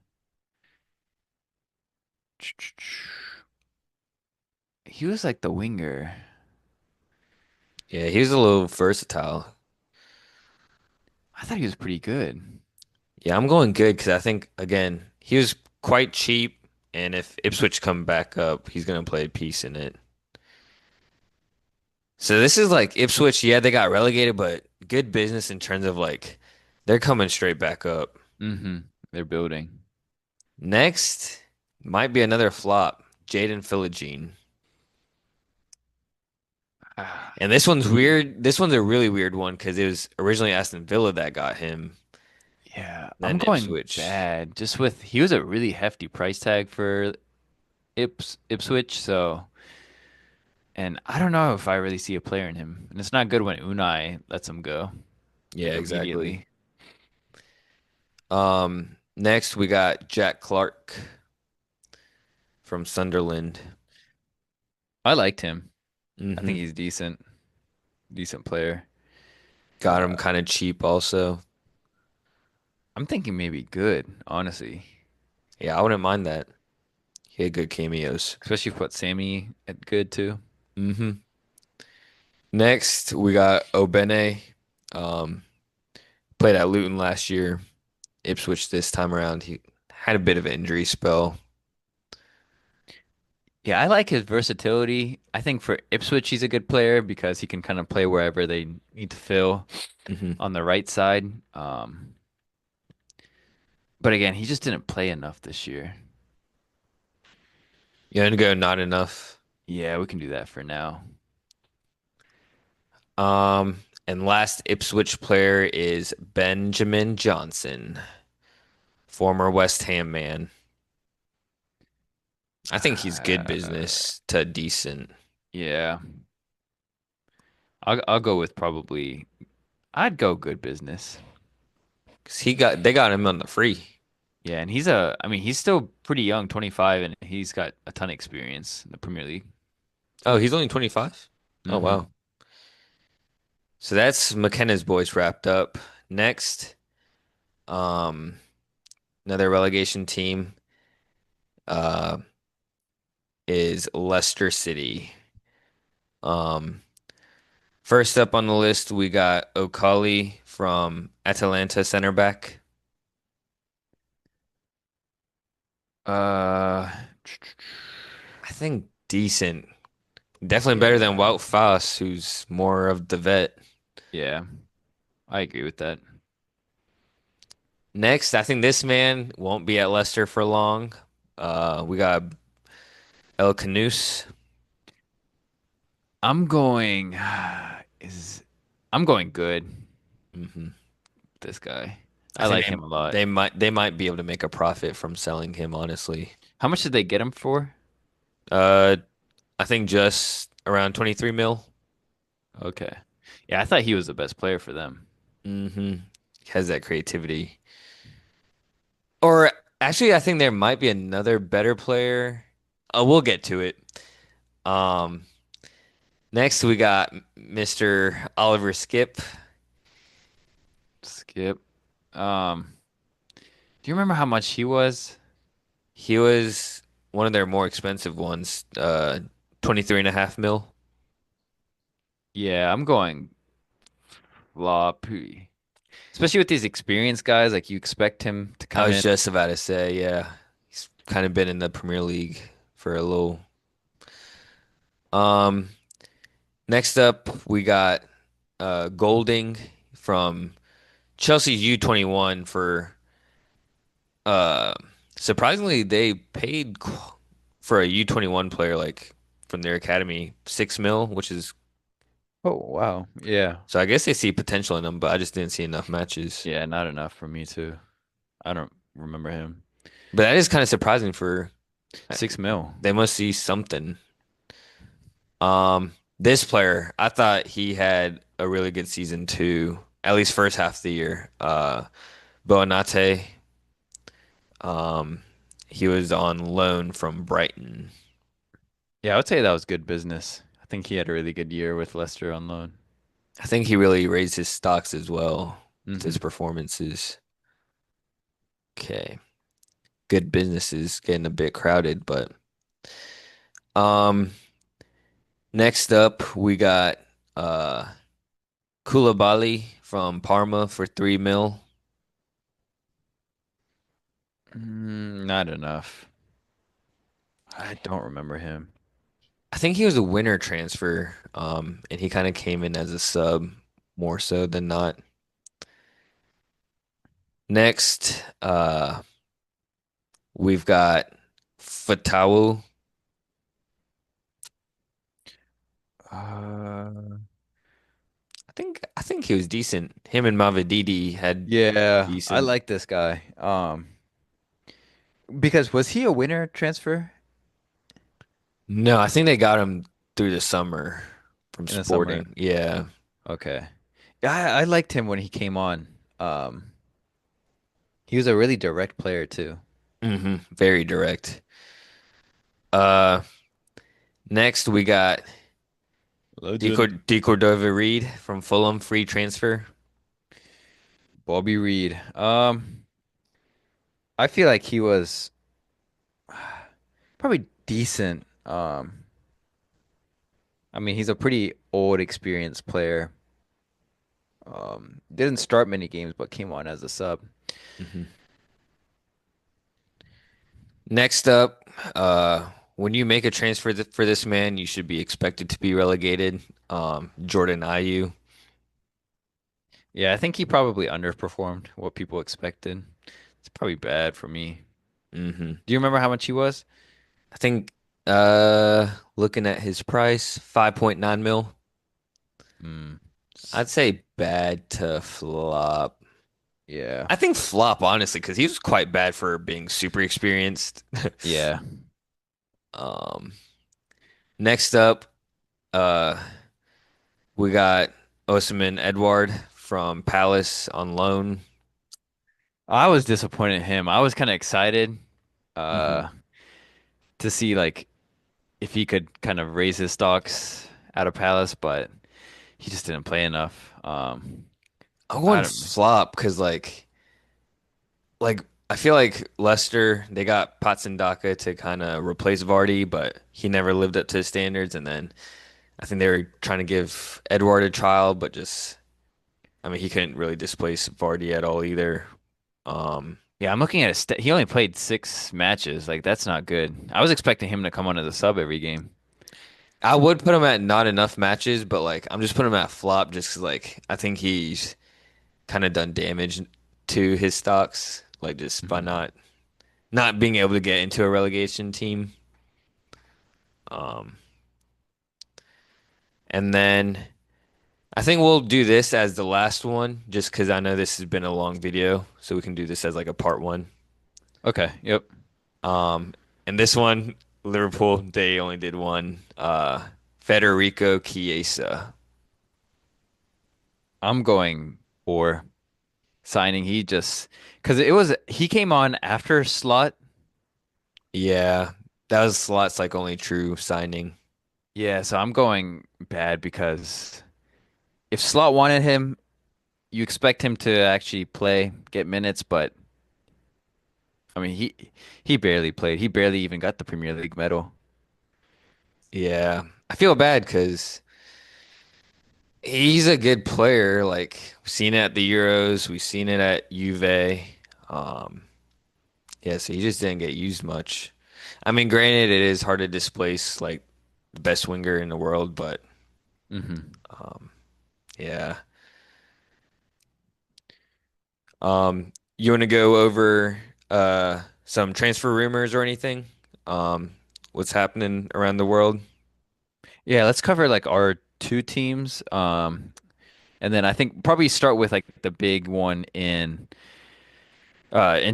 he was like the winger. Yeah, he was a little versatile. I thought he was pretty good. Yeah, I'm going good because I think again he was quite cheap, and if Ipswich come back up, he's gonna play a piece in it. So this is like Ipswich, yeah, they got relegated, but good business in terms of like they're coming straight back up. Hmm. They're building. Next might be another flop, Jaden Philogene. Ah, And this one's weird. This one's a really weird one because it was originally Aston Villa that got him, yeah, I'm then going Ipswich. bad. Just with he was a really hefty price tag for Ipswich, so and I don't know if I really see a player in him. And it's not good when Unai lets him go Yeah, like exactly. immediately. Next we got Jack Clark from Sunderland. I liked him. I think Hmm. he's decent player. Got him Uh, kind of cheap also. I'm thinking maybe good, honestly. Yeah, I wouldn't mind that. He had good cameos. Especially if you put Sammy at good too. Hmm. Next, we got Obene. Um, Played at Luton last year. Ipswich this time around. He had a bit of an injury spell. Yeah, I like his versatility. I think for Ipswich, he's a good player because he can kind of play wherever they need to fill Hmm. on the right side. But again, he just didn't play enough this year. You gonna go not enough. Yeah, we can do that for now. And last Ipswich player is Benjamin Johnson, former West Ham man. I think he's good Uh, business to decent. yeah, I'll go with probably. I'd go good business. 'Cause they got him on the free. Yeah, and I mean, he's still pretty young, 25, and he's got a ton of experience in the Premier League. Oh, he's only 25? Oh, Hmm. wow. So that's McKenna's boys wrapped up. Next, um, another relegation team uh is Leicester City. Um, First up on the list, we got Okali from Atalanta center back. Uh, I think decent. Definitely better than yeah, Wout Faes, who's more of the vet. yeah, I agree with that. Next, I think this man won't be at Leicester for long. We got El Canus. I'm going is I'm going good. Hmm. This guy, I I think like him a lot. they might be able to make a profit from selling him, honestly. How much did they get him for? Uh, I think just around 23 mil. Okay, yeah, I thought he was the best player for them. Hmm. Has that creativity. Or actually, I think there might be another better player. We'll get to it. Um, Next we got Mr. Oliver Skip. Skip. Um, do you remember how much he was? He was one of their more expensive ones, 23.5 mil. Yeah, I'm going flop. Especially with these experienced guys, like you expect him to I come was in. just about to say, yeah, he's kind of been in the Premier League for a little. Um, Next up we got Golding from Chelsea's U21 for uh surprisingly they paid for a U21 player like from their academy 6 mil, which is Oh, wow. Yeah. so I guess they see potential in him, but I just didn't see enough matches. Yeah, not enough for me too. I don't remember him. But that is kind of surprising for 6 mil. they must see something. This player, I thought he had a really good season too, at least first half of the year. Boanate, um, he was on loan from Brighton. Yeah, I would say that was good business. I think he had a really good year with Leicester on loan. I think he really raised his stocks as well with his Hmm. performances. Okay, good businesses getting a bit crowded, but um, next up we got uh Koulibaly from Parma for 3 mil. Not enough. I don't remember him. I think he was a winter transfer, and he kind of came in as a sub more so than not. Next, we've got Fatawu. Uh, I think he was decent. Him and Mavididi had yeah, I decent. like this guy. Because was he a winner transfer No, I think they got him through the summer from in the summer? Sporting. Yeah. Okay. Yeah, I liked him when he came on. Um, he was a really direct player too. Very direct. Uh, Next we got Legend. De Cordova Reed from Fulham, free transfer. Bobby Reed. I feel like he was probably decent. I mean, he's a pretty old, experienced player. Didn't start many games, but came on as a sub. Mhm. Next up, when you make a transfer for this man, you should be expected to be relegated. Jordan Ayew. Yeah, I think he probably underperformed what people expected. It's probably bad for me. Hmm. Do you remember how much he was? I think looking at his price, 5.9 mil. Mm, I'd say bad to flop. yeah, I think flop, honestly, because he was quite bad for being super experienced. yeah. Um, Next up, uh, we got Osimhen Edouard from Palace on loan. I was disappointed in him. I was kind of excited Hmm. uh to see like if he could kind of raise his stocks out of Palace, but he just didn't play enough. I'm I going don't. flop because like I feel like Leicester they got Patsendaka to kind of replace Vardy, but he never lived up to his standards. And then I think they were trying to give Edward a trial, but just I mean he couldn't really displace Vardy at all either. Um, Yeah, I'm looking at his he only played 6 matches. Like that's not good. I was expecting him to come on as a sub every game. I would put him at not enough matches, but like I'm just putting him at flop just 'cause like I think he's kind of done damage to his stocks, like just by Mhm. not being able to get into a relegation team. Um, and then I think we'll do this as the last one, just because I know this has been a long video, so we can do this as like a part one. Okay. Yep. Um, and this one, Liverpool, they only did one. Federico Chiesa. I'm going for signing. He just because it was he came on after Slot. Yeah, that was Slot's like only true signing. Yeah, so I'm going bad because if Slot wanted him, you expect him to actually play, get minutes, but I mean he barely played. He barely even got the Premier League medal. Yeah, I feel bad because he's a good player. Like we've seen it at the Euros, we've seen it at Juve. Um, yeah, so he just didn't get used much. I mean, granted, it is hard to displace like the best winger in the world, but Hmm. um, yeah. You want to go over some transfer rumors or anything? Um, what's happening around the world? Yeah, let's cover like our 2 teams. And then I think probably start with like the big one in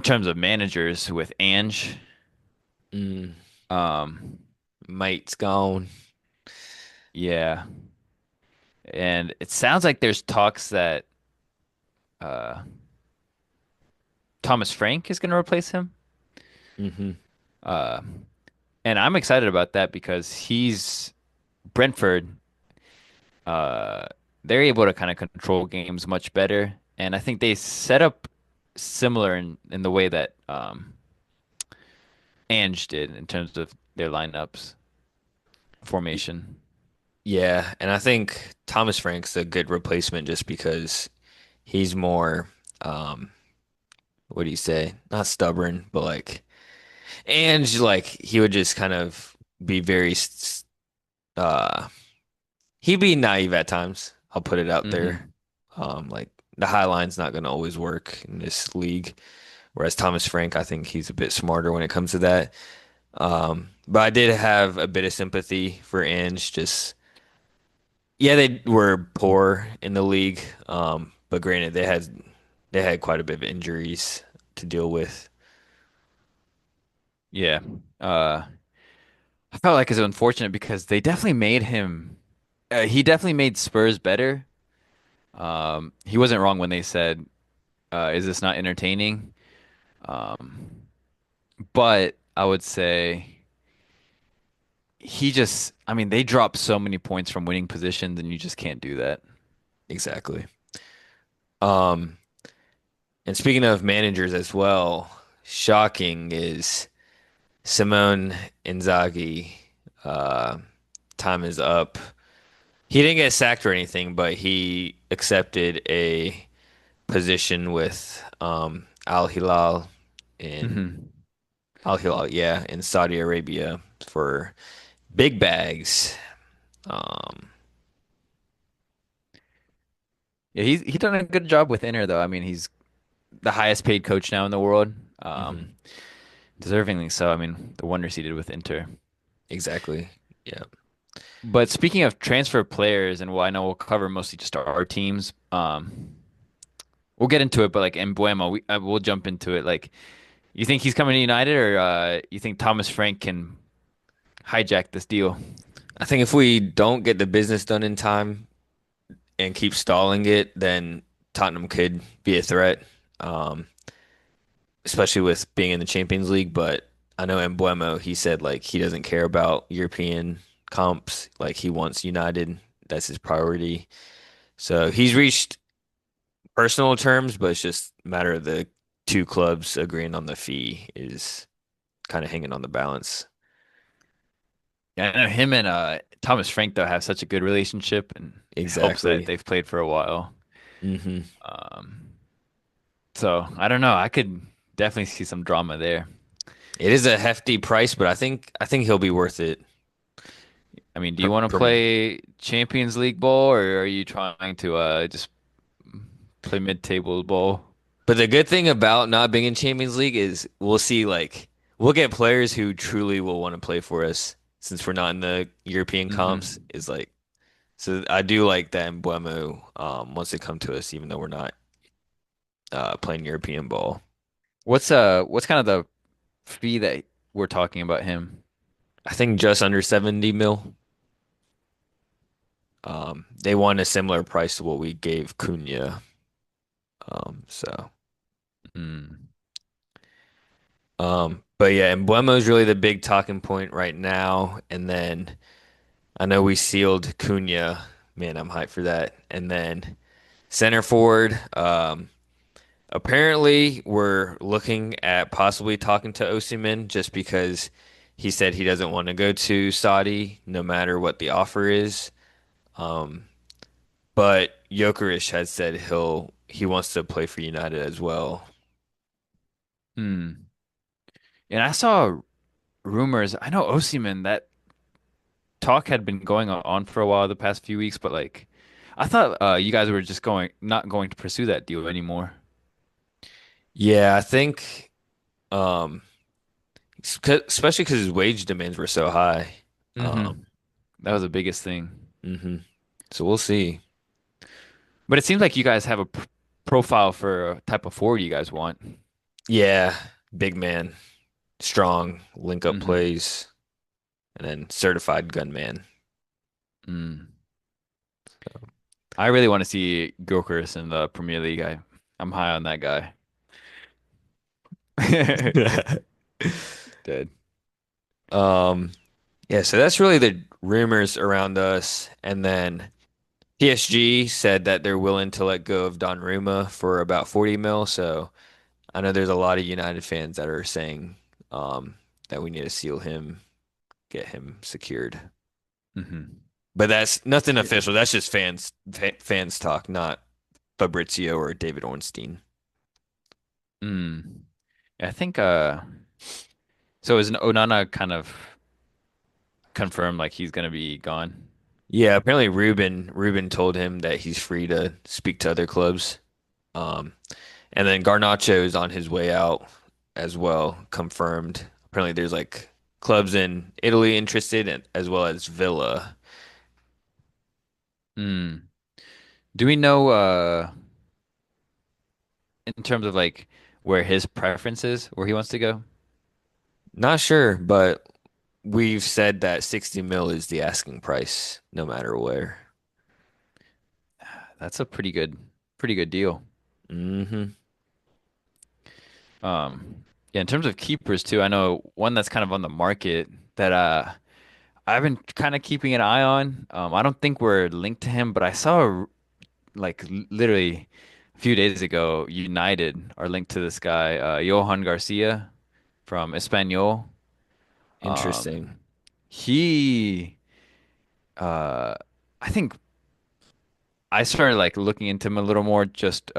terms of managers with Ange. Mm, Um, Mate's gone. yeah. And it sounds like there's talks that uh Thomas Frank is going to replace him. Hmm. Uh, and I'm excited about that because he's Brentford. Uh, they're able to kind of control games much better, and I think they set up similar in the way that Ange did in terms of their lineups formation. Yeah, and I think Thomas Frank's a good replacement just because he's more, um, what do you say? Not stubborn, but like, and like he would just kind of be very, uh, he'd be naive at times. I'll put it out there. Hmm. Like the high line's not going to always work in this league. Whereas Thomas Frank, I think he's a bit smarter when it comes to that. But I did have a bit of sympathy for Ange. Just yeah, they were poor in the league. But granted, they had quite a bit of injuries to deal with. Yeah. Uh, I felt like it's unfortunate because they definitely made him. He definitely made Spurs better. He wasn't wrong when they said, "Is this not entertaining?" Um, but I would say I mean, they dropped so many points from winning positions, and you just can't do that. Exactly. Um, and speaking of managers as well, shocking is Simone Inzaghi. Uh, Time is up. He didn't get sacked or anything, but he accepted a position with Al Hilal in Hmm. Al Hilal, yeah, in Saudi Arabia for big bags. Um, Yeah, he done a good job with Inter, though. I mean, he's the highest paid coach now in the world, mhm, deservingly so. I mean, the wonders he did with Inter. exactly. Yeah. But speaking of transfer players, and well, I know we'll cover mostly just our teams. We'll get into it, but like Embuemo, we'll jump into it. Like, you think he's coming to United, or you think Thomas Frank can hijack this deal? I think if we don't get the business done in time and keep stalling it, then Tottenham could be a threat. Um, Especially with being in the Champions League. But I know Embuemo, he said like he doesn't care about European comps. Like he wants United that's his priority. So he's reached personal terms, but it's just a matter of the two clubs agreeing on the fee is kind of hanging on the balance. Yeah, I know him and Thomas Frank though have such a good relationship, and it helps that Exactly. they've played for a while. hmm Um, so I don't know. I could definitely see some drama there. It is a hefty price, but I think he'll be worth it. I mean, do Per, you want to per, play Champions League ball, or are you trying to just play mid-table ball? but the good thing about not being in Champions League is we'll see like we'll get players who truly will want to play for us since we're not in the European comps. Hmm. Is like so I do like that Mbeumo wants to come to us even though we're not playing European ball. What's kind of the fee that we're talking about him? I think just under 70 mil. They want a similar price to what we gave Cunha. So Hmm. but yeah, Embuemo is really the big talking point right now. And then I know we sealed Cunha. Man, I'm hyped for that. And then center forward. Apparently we're looking at possibly talking to Osimhen just because he said he doesn't want to go to Saudi no matter what the offer is. Um, but Gyökeres has said he wants to play for United as well. Hmm. And I saw rumors. I know Osimhen, that talk had been going on for a while the past few weeks, but like I thought you guys were just going not going to pursue that deal anymore. Yeah, I think um especially because his wage demands were so high. Um, Hmm. That was the biggest thing. hmm So we'll see. But it seems like you guys have a profile for a type of forward you guys want. Yeah, big man, strong, link up Hmm. plays, and then certified gunman. Mm. I really want to see Gyökeres in the Premier League. I'm high on that guy. Dead. Um, yeah, so that's really the rumors around us. And then PSG said that they're willing to let go of Donnarumma for about 40 mil. So I know there's a lot of United fans that are saying that we need to seal him, get him secured. Hmm. But that's nothing Yeah. official. That's just fans talk, not Fabrizio or David Ornstein. Mm. I think so is Onana kind of confirmed like he's gonna be gone? Yeah, apparently Ruben told him that he's free to speak to other clubs. Um, and then Garnacho is on his way out as well, confirmed. Apparently there's like clubs in Italy interested as well as Villa. Mm. Do we know in terms of like where his preference is, where he wants to go? Not sure, but we've said that 60 mil is the asking price no matter where. That's a pretty good deal. hmm Yeah, in terms of keepers too, I know one that's kind of on the market that I've been kind of keeping an eye on. I don't think we're linked to him, but I saw like literally a few days ago, United are linked to this guy, Johan Garcia from Espanyol. Um, Interesting. he, uh, I think I started like looking into him a little more. Just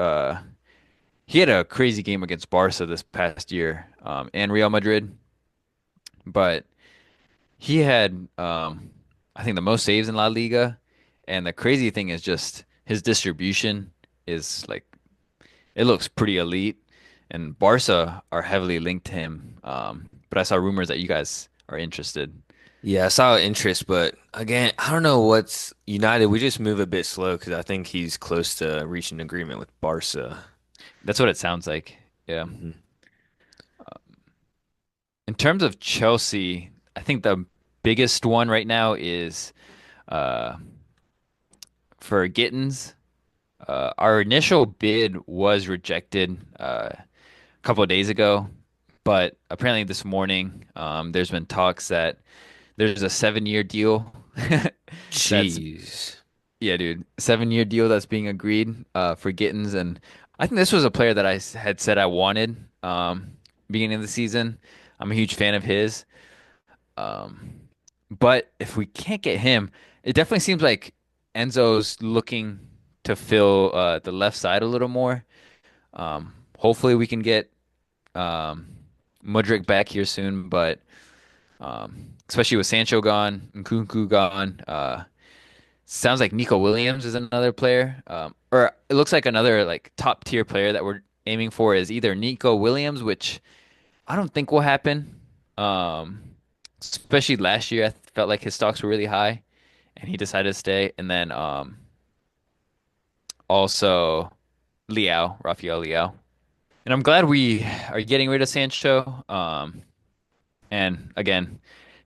he had a crazy game against Barca this past year, and Real Madrid, but he had I think the most saves in La Liga, and the crazy thing is just his distribution is like it looks pretty elite, and Barca are heavily linked to him. But I saw rumors that you guys are interested. Yeah, I saw interest, but again, I don't know what's United. We just move a bit slow because I think he's close to reaching agreement with Barca. That's what it sounds like. Yeah. hmm In terms of Chelsea, I think the biggest one right now is uh, for Gittins. Our initial bid was rejected a couple of days ago, but apparently this morning, there's been talks that there's a 7-year deal that's Jeez. Yeah, dude. 7-year deal that's being agreed for Gittins, and I think this was a player that had said I wanted beginning of the season. I'm a huge fan of his. Um, but if we can't get him, it definitely seems like Enzo's looking to fill the left side a little more. Hopefully we can get um, Mudryk back here soon, but especially with Sancho gone, Nkunku gone. Sounds like Nico Williams is another player, or it looks like another like top tier player that we're aiming for is either Nico Williams, which I don't think will happen. Um, Especially last year, I felt like his stocks were really high, and he decided to stay. And then also Rafael Leao. And I'm glad we are getting rid of Sancho. And again,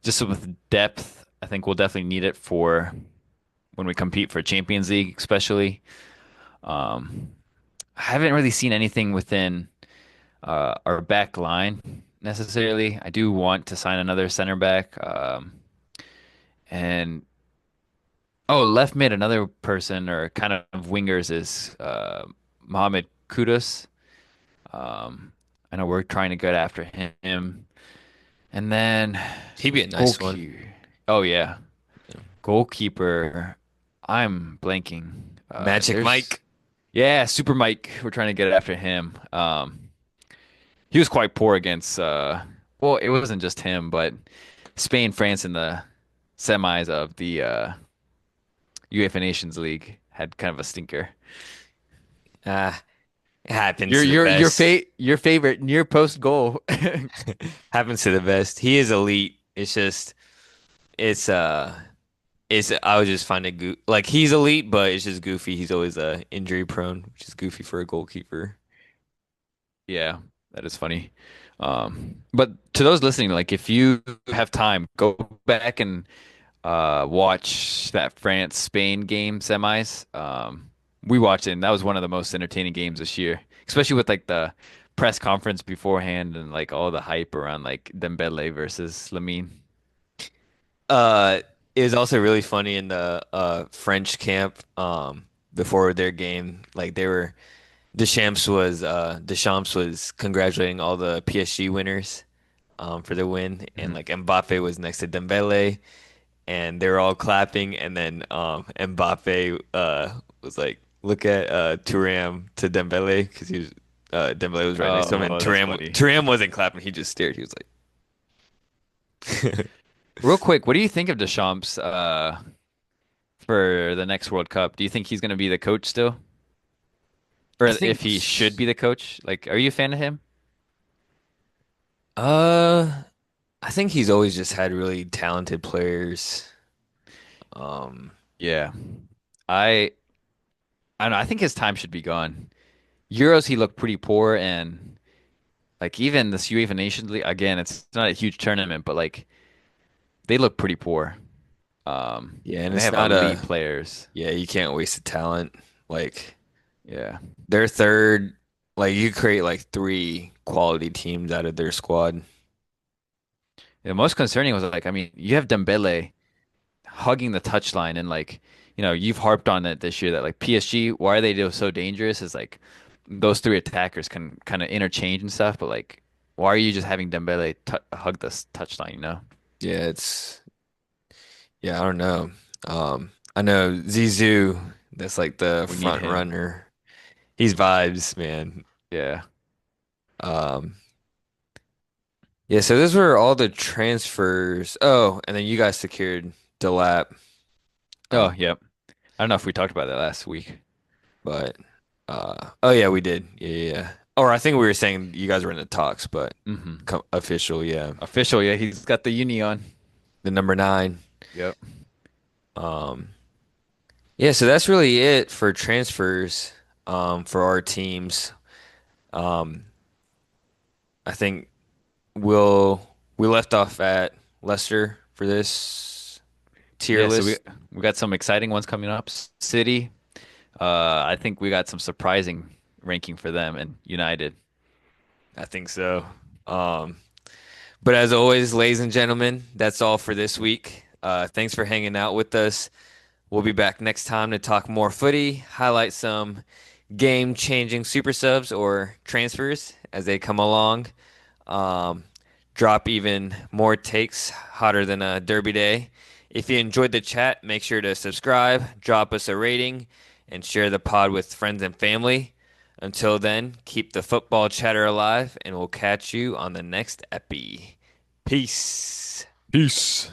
just with depth, I think we'll definitely need it for when we compete for Champions League, especially. Um, I haven't really seen anything within our back line necessarily. I do want to sign another center back. And oh, left mid, another person or kind of wingers is Mohamed Kudus. I know we're trying to get after him. And then He'd be a nice one. goalkeeper. Oh yeah, goalkeeper. I'm blanking. Magic There's Mike. Yeah, Super Mike. We're trying to get after him. He was quite poor against well, it wasn't just him, but Spain, France in the semis of the UEFA Nations League had kind of a stinker. Ah, it happens to the best. Your favorite near post goal. Happens to the best. He is elite. It's I would just find it like he's elite, but it's just goofy. He's always injury prone, which is goofy for a goalkeeper. Yeah, that is funny. But to those listening, like if you have time, go back and watch that France Spain game semis. We watched it, and that was one of the most entertaining games this year, especially with like the press conference beforehand and like all the hype around like Dembele versus Lamine. Uh, it was also really funny in the French camp before their game. Like they were Deschamps was congratulating all the PSG winners for the win, and Mhm. like Mbappe was next to Dembele, and they were all clapping, and then Mbappe was like, "Look at Thuram to Dembele," because he was Dembele was right next to him, and Oh, that's funny. Thuram wasn't clapping. He just stared. He was like, Real quick, what do you think of Deschamps for the next World Cup? Do you think he's going to be the coach still? Or I if think, he should be the coach? Like, are you a fan of him? uh, I think he's always just had really talented players. Um, Yeah. I I don't know. I think his time should be gone. Euros, he looked pretty poor, and like even this UEFA Nations League, again, it's not a huge tournament, but like they look pretty poor. yeah, and And they it's have not elite players. yeah, you can't waste the talent. Like Yeah. their third, like you create like three quality teams out of their squad. The most concerning was like, I mean, you have Dembele hugging the touchline, and like, you've harped on it this year that like PSG, why are they so dangerous? Is like those three attackers can kind of interchange and stuff, but like, why are you just having Dembele t hug this touchline? Yeah, I don't know. I know Zizou, that's like the We need front him. runner. He's vibes, man. Yeah. Um, yeah, so those were all the transfers. Oh, and then you guys secured Delap. Oh, Um, yep. I don't know if we talked about that last week. but oh yeah, we did. Yeah, yeah, yeah. Or I think we were saying you guys were in the talks, but Hmm. official, yeah. Official, yeah, he's got the uni on. The number nine. Yep. Um, yeah, so that's really it for transfers for our teams. Um, I think we left off at Leicester for this tier Yeah, so we list. we got some exciting ones coming up. City. I think we got some surprising ranking for them and United. I think so. Um, but as always, ladies and gentlemen, that's all for this week. Thanks for hanging out with us. We'll be back next time to talk more footy, highlight some game-changing super subs or transfers as they come along. Um, Drop even more takes hotter than a Derby day. If you enjoyed the chat, make sure to subscribe, drop us a rating, and share the pod with friends and family. Until then, keep the football chatter alive, and we'll catch you on the next epi. Peace. Peace.